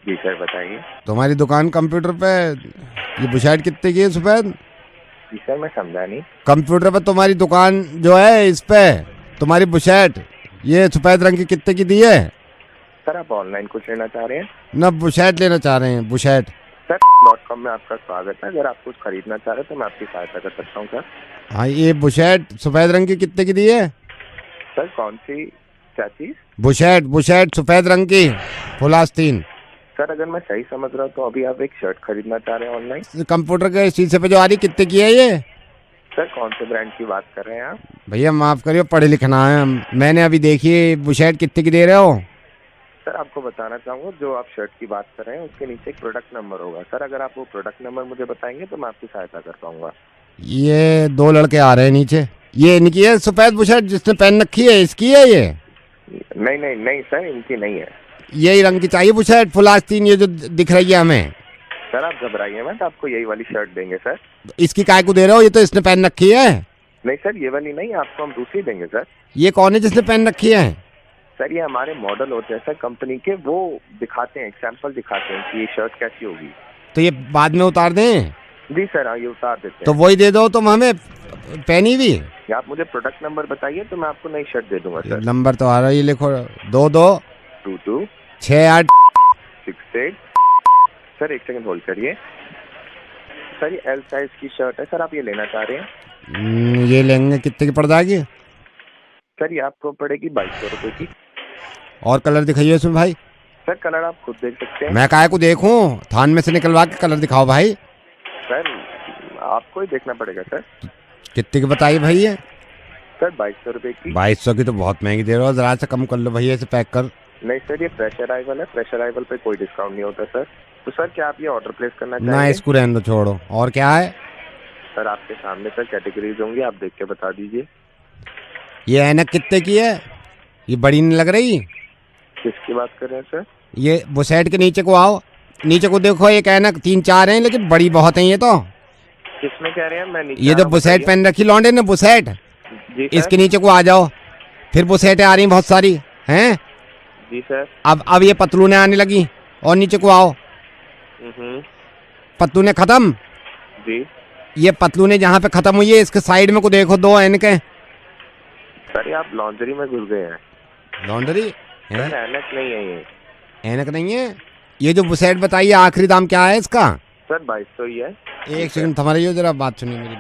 जी सर बताइए। तुम्हारी दुकान कंप्यूटर पे ये बुशर्ट कितने की है सफेद? जी सर मैं समझा नहीं। कंप्यूटर पे तुम्हारी दुकान जो है इस पे तुम्हारी बुशर्ट ये सफेद रंग की कितने की दी है? सर आप ऑनलाइन कुछ लेना चाह रहे हैं? ना बुशर्ट लेना चाह रहे हैं, बुशर्ट। सर .com में आपका स्वागत है। अगर आप कुछ खरीदना चाह रहे हैं तो मैं आपकी सहायता कर सकता हूँ सर। हाँ ये बुशर्ट सफेद रंग की कितने की दी है? सर कौन सी क्या चीज? बुशर्ट सफेद रंग की फुल आस्तीन। सर अगर मैं सही समझ रहा हूँ तो अभी आप एक शर्ट खरीदना चाह रहे हैं ऑनलाइन? कंप्यूटर के शीशे पे जो आ रही कितने की है ये? सर कौन से ब्रांड की बात कर रहे हैं आप? भैया माफ करिए, पढ़े लिखना है। मैंने अभी देखी बुशर्ट कितने की दे रहे हो? सर आपको बताना चाहूँगा जो आप शर्ट की बात कर रहे हैं उसके नीचे एक प्रोडक्ट नंबर होगा। सर अगर आप वो प्रोडक्ट नंबर मुझे बताएंगे तो मैं आपकी सहायता कर पाऊंगा। ये दो लड़के आ रहे हैं नीचे, ये इनकी है सफेद बुशर्ट जिसने पहन रखी है, इसकी है ये? नहीं सर इनकी नहीं है। यही रंग की चाहिए बुशर्ट फुल आस्तीन, ये जो दिख रही है हमें। सर आप घबराइए मत, आपको यही वाली शर्ट देंगे सर। इसकी काय को दे रहे हो? ये तो इसने पहन रखी है। नहीं सर ये वाली नहीं, आपको हम दूसरी देंगे सर। ये कौन है जिसने पहन रखी है? सर ये हमारे मॉडल होते हैं सर कंपनी के, वो दिखाते हैं, एग्जाम्पल दिखाते हैं कि ये शर्ट कैसी होगी। तो ये बाद में उतार दें? जी सर हाँ ये उतार देते हैं। तो वही दे दो तुम हमें पहनी हुई। आप मुझे प्रोडक्ट नंबर बताइए तो मैं आपको नई शर्ट दे दूंगा सर। नंबर तो आ रहा है, ये लिखो 22 68 68। सर एक सेकंड होल्ड करिए। सर ये एल साइज की शर्ट है सर, आप ये लेना चाह रहे हैं? ये लेंगे कितने की पड़ जाएगी? सर ये आपको पड़ेगी 2200 रुपए की। और कलर दिखाइए इसमें भाई। सर कलर आप खुद देख सकते हैं। मैं काहे को देखूं? थान में से निकलवा के कलर दिखाओ भाई। सर आपको ही देखना पड़ेगा सर। कितने की बताइए भाई ये? सर 2200 रुपए की। 2200 की तो बहुत महंगी दे रहे हो, जरा सा कम कर लो भैया, इसे पैक कर। नहीं सर ये फ्रेश अराइवल है, फ्रेश अराइवल पे कोई डिस्काउंट नहीं होता सर। तो सर क्या आप ये ऑर्डर प्लेस करना चाहेंगे? ना इसको रहने दो, छोड़ो। और क्या है? सर आपके सामने सर कैटेगरीज होंगी, आप देख के बता दीजिए। ये ऐनक कितने की है? ये बड़ी नहीं लग रही? किसकी बात कर रहे हैं सर? ये बुशर्ट के नीचे को आओ, नीचे को देखो, एक ऐनक 3-4 हैं लेकिन बड़ी बहुत है ये तो। किसमें कह रहे हैं? मैं नीचे ये जो बुशर्ट पहन रखी लौंडे ने बुशर्ट, इसके नीचे को आ जाओ। फिर बुशर्टें आ रही बहुत सारी हैं। जी सर। अब ये पतलूने आने लगी और नीचे को आओ। पतलूने खत्म जी। ये पतलूने जहाँ पे खत्म हुई है इसके साइड में को देखो, 2 ऐनकें। सर ये आप लॉन्ड्री में घुस गए हैं। लॉन्ड्री? सर ऐनक नहीं है ये। ऐनक नहीं है? ये जो बुशर्ट बताइए आखिरी दाम क्या है इसका? सर 2200 ही है। एक सेकंड हमारे ये जरा बात सुनिए मेरी,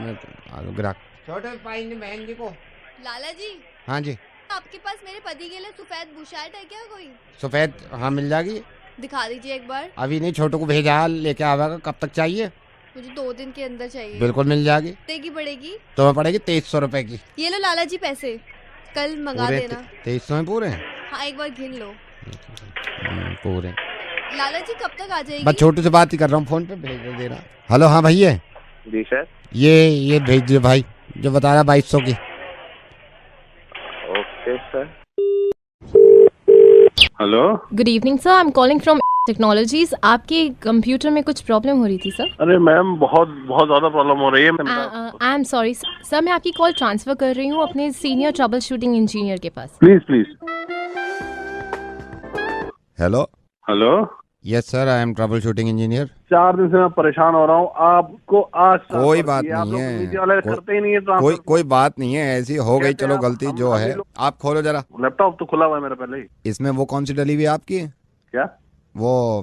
ग्राहक। छोटे भाई ने बहन जी को। लाला जी। हाँ जी। आपके पास मेरे पति के लिए सफेद बुशर्ट है क्या कोई? सफेद हाँ मिल जाएगी। दिखा दीजिए एक बार। अभी नहीं, छोटू को भेजा लेके आवेगा। कब तक चाहिए? मुझे 2 दिन के अंदर चाहिए। बिल्कुल मिल जाएगी। कितने की पड़ेगी? तुम्हें पड़ेगी 2300 रुपए की। ये लो लाला जी पैसे, कल मंगा देना। 2300 में पूरे? हाँ एक बार गिन लो। पूरे। लाला जी कब तक आ जाएगी? बस छोटू से बात ही कर रहा हूँ, फोन पे भेज दे रहा। हेलो हाँ भैया। जी सर। ये भेज दियो भाई जो बता रहा 2200 की। Okay sir. Hello good evening sir, I am calling from technologies. आपके कंप्यूटर में कुछ प्रॉब्लम हो रही थी सर? अरे मैम बहुत ज्यादा प्रॉब्लम हो रही है। आई एम सॉरी सर, मैं आपकी कॉल ट्रांसफर कर रही हूँ अपने सीनियर ट्रबल शूटिंग इंजीनियर के पास। Please. Hello hello. Yes sir, I am trouble shooting engineer. 4 दिन से मैं परेशान हो रहा हूँ। आपको आज कोई बात नहीं है, करते ही नहीं है। कोई बात नहीं है, ऐसी हो गई, चलो गलती जो है। आप खोलो जरा। लैपटॉप तो खुला हुआ है मेरा पहले ही। इसमें वो कौन सी डली हुई है आपकी? क्या? वो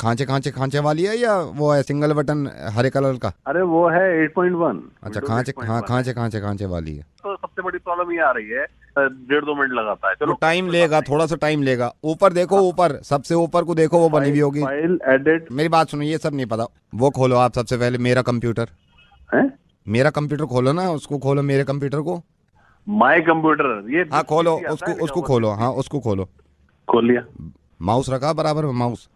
खांचे खांचे खांचे वाली है या वो है सिंगल बटन हरे कलर का? अरे वो है 8.1। अच्छा खांचे, हाँ खांचे खांचे खांचे वाली है। तो सबसे बड़ी प्रॉब्लम ये आ रही है 1.5-2 मिनट लगाता है। चलो टाइम लेगा, थोड़ा सा टाइम लेगा। ऊपर देखो, ऊपर सबसे ऊपर को देखो, वो बनी हुई होगी फाइल एडिट। मेरी बात सुनो, ये सब नहीं पता। वो खोलो आप सबसे पहले मेरा कंप्यूटर है, मेरा कंप्यूटर खोलो ना, उसको खोलो मेरे कंप्यूटर को। माय कंप्यूटर ये हाँ खोलो उसको खोलो, हाँ उसको खोलो। खोल लिया। माउस रखा बराबर में? माउस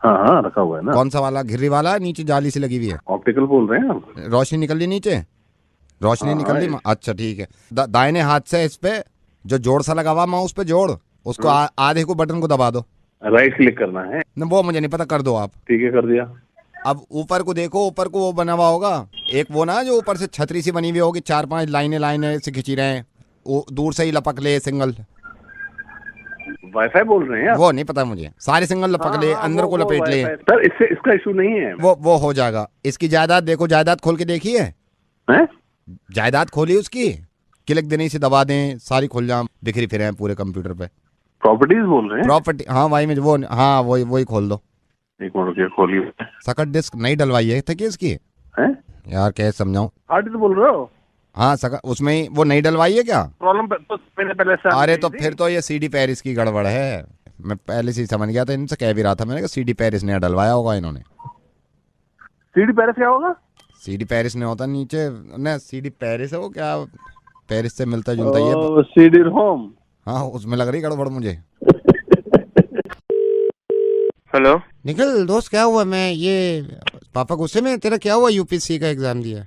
हाँ रखा हुआ है ना। कौन सा वाला? घिर्री वाला? नीचे जाली सी लगी हुई है? ऑप्टिकल बोल रहे हैं आप? रोशनी निकल ली नीचे? रोशनी निकल ली? अच्छा ठीक है। दाहिने हाथ से इस पे जो जोड़ सा लगा हुआ माउस पे जोड़, उसको आधे को बटन को दबा दो। राइट क्लिक करना है न, वो मुझे नहीं पता, कर दो आप। ठीक है कर दिया। अब ऊपर को देखो, ऊपर को वो बना हुआ होगा एक, वो ना जो ऊपर से छतरी सी बनी हुई होगी, 4-5 लाइनें से खींची रहे हैं, वो दूर से ही लपक ले सिंगल। वाईफाई बोल रहे हैं? वो नहीं पता मुझे, सारे सिंगल लपक ले, अंदर को लपेट ले। सर इससे इसका इशू नहीं है। वो हो जाएगा। इसकी जायदाद देखो, जायदाद खोल के देखी है? जायदाद खोली उसकी, क्लिक देने से दबा दें, सारी खुल जाम बिखरी फिरे हैं पूरे कंप्यूटर पे। प्रॉपर्टीज बोल रहे हैं? प्रॉपर्टी, हाँ भाई में वो, हाँ वही खोल दो। एक मिनट खोलिए। सकट डिस्क नहीं डलवाई है था कि इसकी? यार कैसे समझाऊं? हार्ड डिस्क बोल रहे हो? हाँ सकट, उसमें ही वो नहीं डलवाई है क्या? प्रॉब्लम तो मैंने पहले से। अरे तो फिर तो ये सीडी पेरिस की गड़बड़ है। मैं पहले से ही समझ गया था, इनसे कह भी रहा था मैंने कि सीडी पेरिस ने डलवाया होगा इन्होंने। सीडी पेरिस क्या होगा? सीडी पेरिस ने होता नीचे ना, सीडी पेरिस है वो, क्या पेरिस से मिलता जुलता ये सीडी रोम। हाँ उसमें लग रही गड़बड़ मुझे। हेलो निखिल दोस्त, क्या हुआ? मैं ये पापा गुस्से में? तेरा क्या हुआ? यूपीएससी का एग्जाम दिया?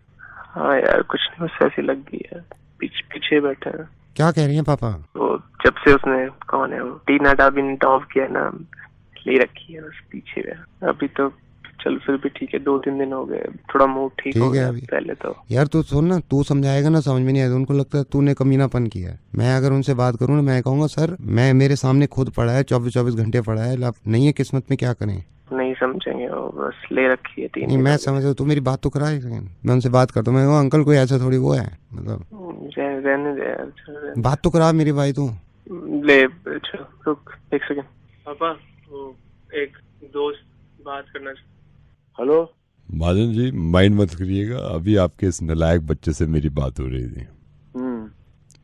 हाँ यार कुछ नहीं, बस ऐसी लग गई है। पीछे बैठा है। क्या कह रही है पापा? वो जब से उसने, कौन है वो, टीना डाबी ने टॉप किया ना, ले रखी है बस पीछे है। अभी तो चल फिर भी ठीक है, 2-3 दिन हो गए, थोड़ा मूड ठीक हो गया पहले तो। यार तू सुन ना, तू समझाएगा ना, समझ में नहीं आएगा। उनको लगता है तूने कमीनापन किया है। मैं अगर उनसे बात करूँ ना, मैं कहूँगा सर मैं, मेरे सामने खुद पड़ा है, 24 घंटे पड़ा है, नहीं है किस्मत में, क्या करें? नहीं समझेंगे वो, बस ले रखी है 3 नहीं मैं समझ रहा हूँ, तू मेरी बात तो करा। मैं उनसे बात करता हूँ, मैं अंकल कोई ऐसा थोड़ी वो है, मतलब रहने दे, बात तो करा मेरी भाई तू। ले रुक 1 सेकंड। पापा वो एक दोस्त बात करना। हेलो महाजन जी, माइंड मत करिएगा, अभी आपके इस नालायक बच्चे से मेरी बात हो रही थी।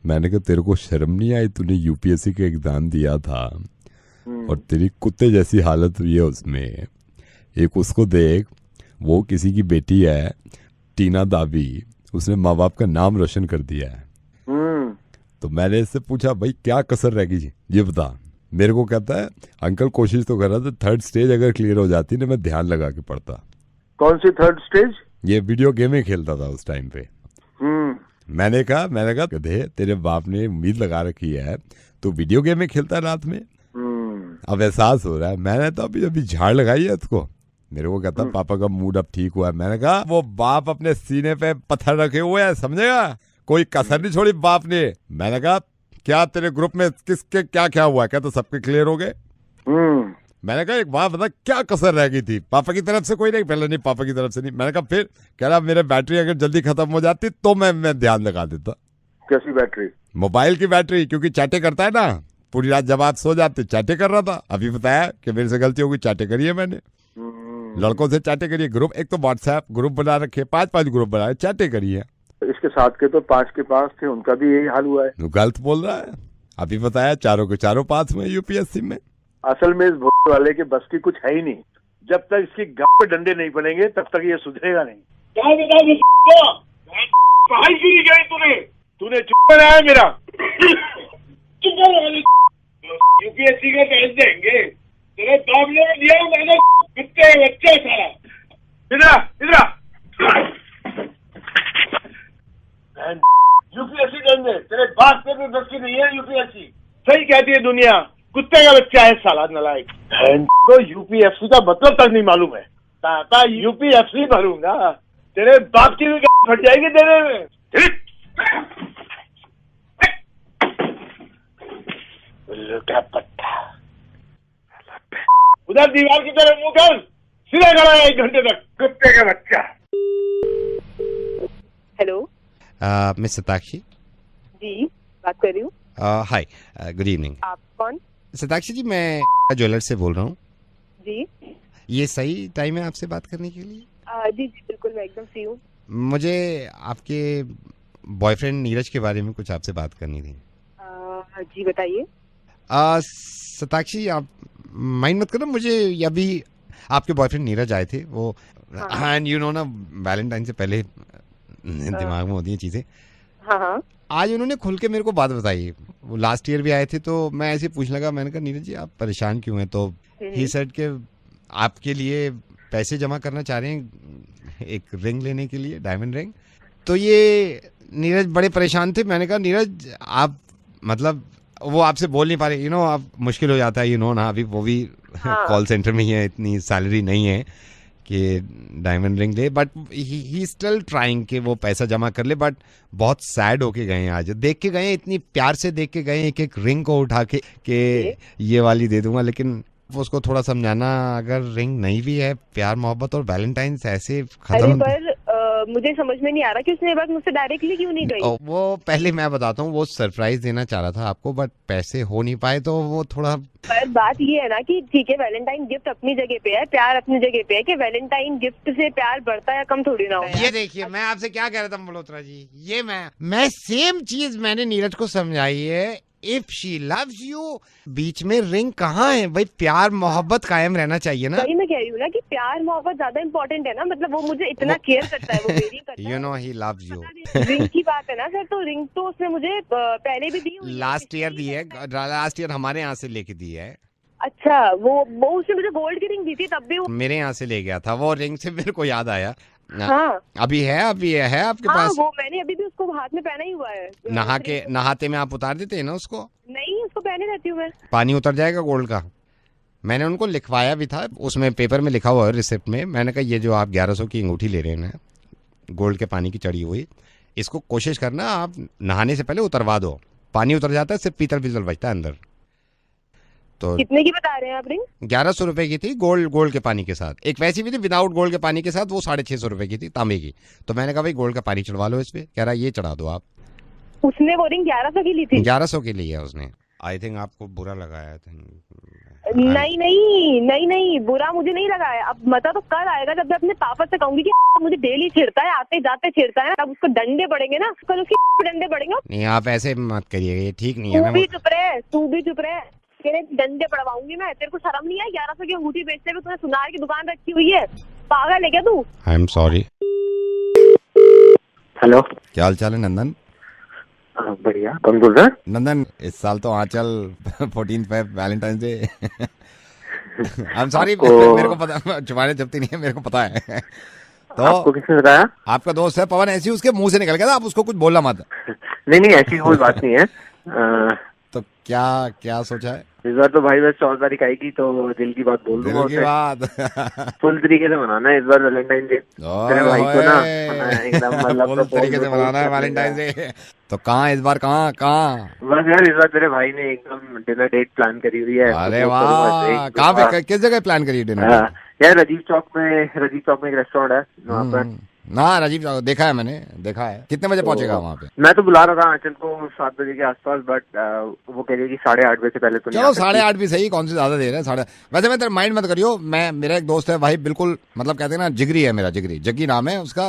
मैंने कहा तेरे को शर्म नहीं आई? तूने यूपीएससी का एग्जाम दिया था और तेरी कुत्ते जैसी हालत हुई है उसमें। एक उसको देख, वो किसी की बेटी है, टीना दाबी, उसने माँ बाप का नाम रोशन कर दिया है। तो मैंने इससे पूछा भाई क्या कसर रह गई ये बता। मेरे को कहता है अंकल कोशिश तो कर रहा था, 3rd स्टेज अगर क्लियर हो जाती ना, मैं ध्यान लगा के पढ़ता। कौन सी 3rd स्टेज? ये वीडियो गेम ही खेलता था उस टाइम पे। मैंने कहा गधे, तेरे बाप ने उम्मीद लगा रखी है तो वीडियो गेम ही खेलता है रात में। अब एहसास हो रहा है। मैंने तो अभी झाड़ लगाई है उसको। मेरे को कहता पापा का मूड अब ठीक हुआ है। मैंने कहा वो बाप अपने सीने पे पत्थर रखे हुए है, समझेगा, कोई कसर नहीं छोड़ी बाप ने। मैंने कहा क्या तेरे ग्रुप में किसके क्या क्या हुआ? क्या तो सबके क्लियर हो गए? मैंने कहा एक बात बता, क्या कसर रह गई थी? पापा की तरफ से कोई नहीं? पहले नहीं, पापा की तरफ से नहीं। मैंने कहा फिर? कह रहा मेरे बैटरी अगर जल्दी खत्म हो जाती तो मैं ध्यान लगा देता। कैसी बैटरी? मोबाइल की बैटरी, क्योंकि चैटे करता है ना पूरी रात, जब आप सो जाते चैटे कर रहा था। अभी बताया कि मेरे से गलती होगी, चैटे करी है मैंने, लड़कों से चैटे करिए। ग्रुप, एक तो व्हाट्सएप ग्रुप बना रखे, 5-5 ग्रुप बनाए, चैटे करिए। इसके साथ के तो 5 के पास थे, उनका भी यही हाल हुआ है। गलत बोल रहा है। अभी बताया चारों के चारों पास में यूपीएससी में। असल में इस भोले वाले के बस की कुछ है ही नहीं। जब तक इसकी गांव पे डंडे नहीं पड़ेंगे तब तक ये सुधरेगा नहीं। पढ़ाई क्यों नहीं गई तूने चुप बनाया मेरा। यूपीएससी का टेस्ट देंगे, तेरे बाप ने दिया मैंने, कुत्ते बच्चे सारा। इधर यूपीएससी देंगे, तेरे बाप पे भी बस की नहीं है यूपीएससी। सही कहती है दुनिया, कुत्ते का बच्चा है साला नालायक। को यूपीएससी का मतलब तक नहीं मालूम है। ताता यूपीएससी भरूंगा, तेरे बाप की भी फट जाएगी देने में। क्या पट्टा, उधर दीवार की तरफ मुंह कर, सीधा खड़ा है 1 घंटे तक, कुत्ते का बच्चा। हेलो मिस सताक्षी जी, बात कर रही हूँ। हाय, गुड इवनिंग। आप कौन? सताक्षी जी, मैं ज्वेलर से बोल रहा हूँ। जी ये सही टाइम है आपसे बात करने के लिए? जी जी बिल्कुल, मैं एकदम फ्री हूँ। मुझे आपके बॉयफ्रेंड नीरज के बारे में कुछ आपसे बात करनी थी। जी बताइए। सताक्षी आप माइंड मत करना, मुझे अभी आपके बॉयफ्रेंड नीरज आए थे, वो एंड यू नो ना वैलेंटाइन से पहले दिमाग में होती हैं चीजें। हाँ। आज उन्होंने खुल के मेरे को बात बताई। वो लास्ट ईयर भी आए थे, तो मैं ऐसे पूछने लगा, मैंने कहा नीरज जी आप परेशान क्यों हैं? तो ही सेड के आपके लिए पैसे जमा करना चाह रहे हैं एक रिंग लेने के लिए, डायमंड रिंग। तो ये नीरज बड़े परेशान थे। मैंने कहा नीरज आप मतलब वो आपसे बोल नहीं पा रहे, आप मुश्किल हो जाता है ना, अभी वो भी कॉल सेंटर में ही है, इतनी सैलरी नहीं है कि डायमंड रिंग ले, बट ही स्टिल ट्राइंग कि वो पैसा जमा कर ले। बट बहुत सैड होके गए हैं, आज देख के गए, इतनी प्यार से देख के गए, एक एक रिंग को उठा के कि ये वाली दे दूंगा। लेकिन उसको थोड़ा समझाना, अगर रिंग नहीं भी है, प्यार मोहब्बत और वैलेंटाइंस ऐसे खत्म। पर मुझे समझ में नहीं आ रहा कि उसने बात मुझसे डायरेक्टली क्यों नहीं कही। वो पहले मैं बताता हूँ, वो सरप्राइज देना चाह रहा था आपको, बट पैसे हो नहीं पाए, तो वो थोड़ा। पर बात ये है ना कि ठीक है, वैलेंटाइन गिफ्ट अपनी जगह पे है, प्यार अपनी जगह पे है, कि वैलेंटाइन गिफ्ट से प्यार बढ़ता है कम थोड़ी ना हो। ये देखिए, मैं आपसे क्या कह रहा था मल्होत्रा जी, ये मैं सेम चीज मैंने नीरज को समझाई है। इफ शी लव्स यू, बीच में रिंग कहाँ है भाई? प्यार मोहब्बत कायम रहना चाहिए ना। वही मैं कह रही हूँ ना कि प्यार मोहब्बत ज्यादा इम्पोर्टेंट है ना, मतलब वो मुझे इतना केयर करता है, वो मेरी करता है। He loves you. रिंग की बात है ना सर, तो रिंग तो उसने मुझे पहले भी दी हुई है। लास्ट ईयर दी है, लास्ट ईयर हमारे यहाँ से लेके दी है। अच्छा, वो उसने मुझे गोल्ड की रिंग दी थी, तब भी वो मेरे यहाँ से ले गया था। वो रिंग से मेरे को याद आया। हाँ। अभी है आपके पास? वो मैंने अभी भी उसको हाथ में पहना ही हुआ है। नहाते में आप उतार देते हैं ना उसको? नहीं, उसको पहने रहती हूँ मैं। पानी उतर जाएगा गोल्ड का? मैंने उनको लिखवाया भी था, उसमें पेपर में लिखा हुआ है रिसिप्ट में। मैंने कहा ये जो आप 1100 की अंगूठी ले रहे हैं गोल्ड के पानी की चढ़ी हुई, इसको कोशिश करना आप नहाने से पहले उतरवा दो। पानी उतर जाता है, सिर्फ पीतल बचता है अंदर। तो कितने की बता रहे हैं आप रिंग? 1100 रुपए की थी गोल्ड के पानी के साथ। एक वैसी भी थी विदाउट गोल्ड के पानी के साथ, वो 650 रुपए की थी, तांबे की। तो मैंने कहा भाई गोल्ड का पानी चढ़वा लो इस पे। कह रहा ये चढ़ा दो आप। उसने वो रिंग 1100 की ली थी? 1100 की ली है उसने। आई थिंक आपको बुरा लगाया था। नहीं, बुरा मुझे नहीं लगा है। अब मजा तो कल आएगा जब मैं अपने पापा से कहूंगी कि मुझे डेली छेड़ता है, आते जाते छेड़ता है, तब उसको डंडे पड़ेंगे ना, कल उसके डंडे पड़ेंगे। नहीं आप ऐसे मत करिए, ये ठीक नहीं है। तू भी चुप रहे, डंडे पड़वाऊंगी मैं। तेरे को शर्म नहीं है? 1100 की अंगूठी बेचते हुए तूने सुनार की दुकान रखी हुई है, पागल है क्या तू? I am sorry. हेलो, क्या हाल चाल है नंदन? बढ़िया। कौन बोल रहा है? नंदन, इस साल तो आंचल 14 Feb Valentine day. I am sorry, मेरे को पता, छुपाने जबती नहीं है, मेरे को पता है। तो आपको किसने बताया? आपका दोस्त है पवन, ऐसी उसके मुंह से निकल गया था, आप उसको कुछ बोलना मत। नहीं, ऐसी कोई बात नहीं है। तो क्या सोचा है? इस बार तो भाई बस 14 तारीख आएगी तो दिल की बात बोल दूंगा। दिल की बात फुल तरीके से मनाना है इस बार वैलेंटाइन डे। तेरे भाई को ना एकदम मतलब फुल तरीके से मनाना है वैलेंटाइन डे। तो कहाँ इस बार कहाँ? बस यार इस बार तेरे भाई ने एकदम डिनर डेट प्लान करी हुई है। अरे वाह, कहाँ पे, किस जगह प्लान करी डिनर? यार राजीव चौक में एक रेस्टोरेंट है वहाँ पर ना। राजीव चौक देखा है मैंने, देखा है। कितने बजे पहुंचेगा वहाँ पे? मैं तो बुला रहा था आंचल को 7 बजे के आसपास, बट वो कह रही कि 8:30 बजे से पहले तो चलो 8:30 भी सही, कौन से ज्यादा दे रहे हैं 8:30। वैसे मैं तेरा माइंड मत करियो, मेरा एक दोस्त है भाई, बिल्कुल मतलब कहते हैं ना जिगरी है मेरा, जग्गी नाम है उसका।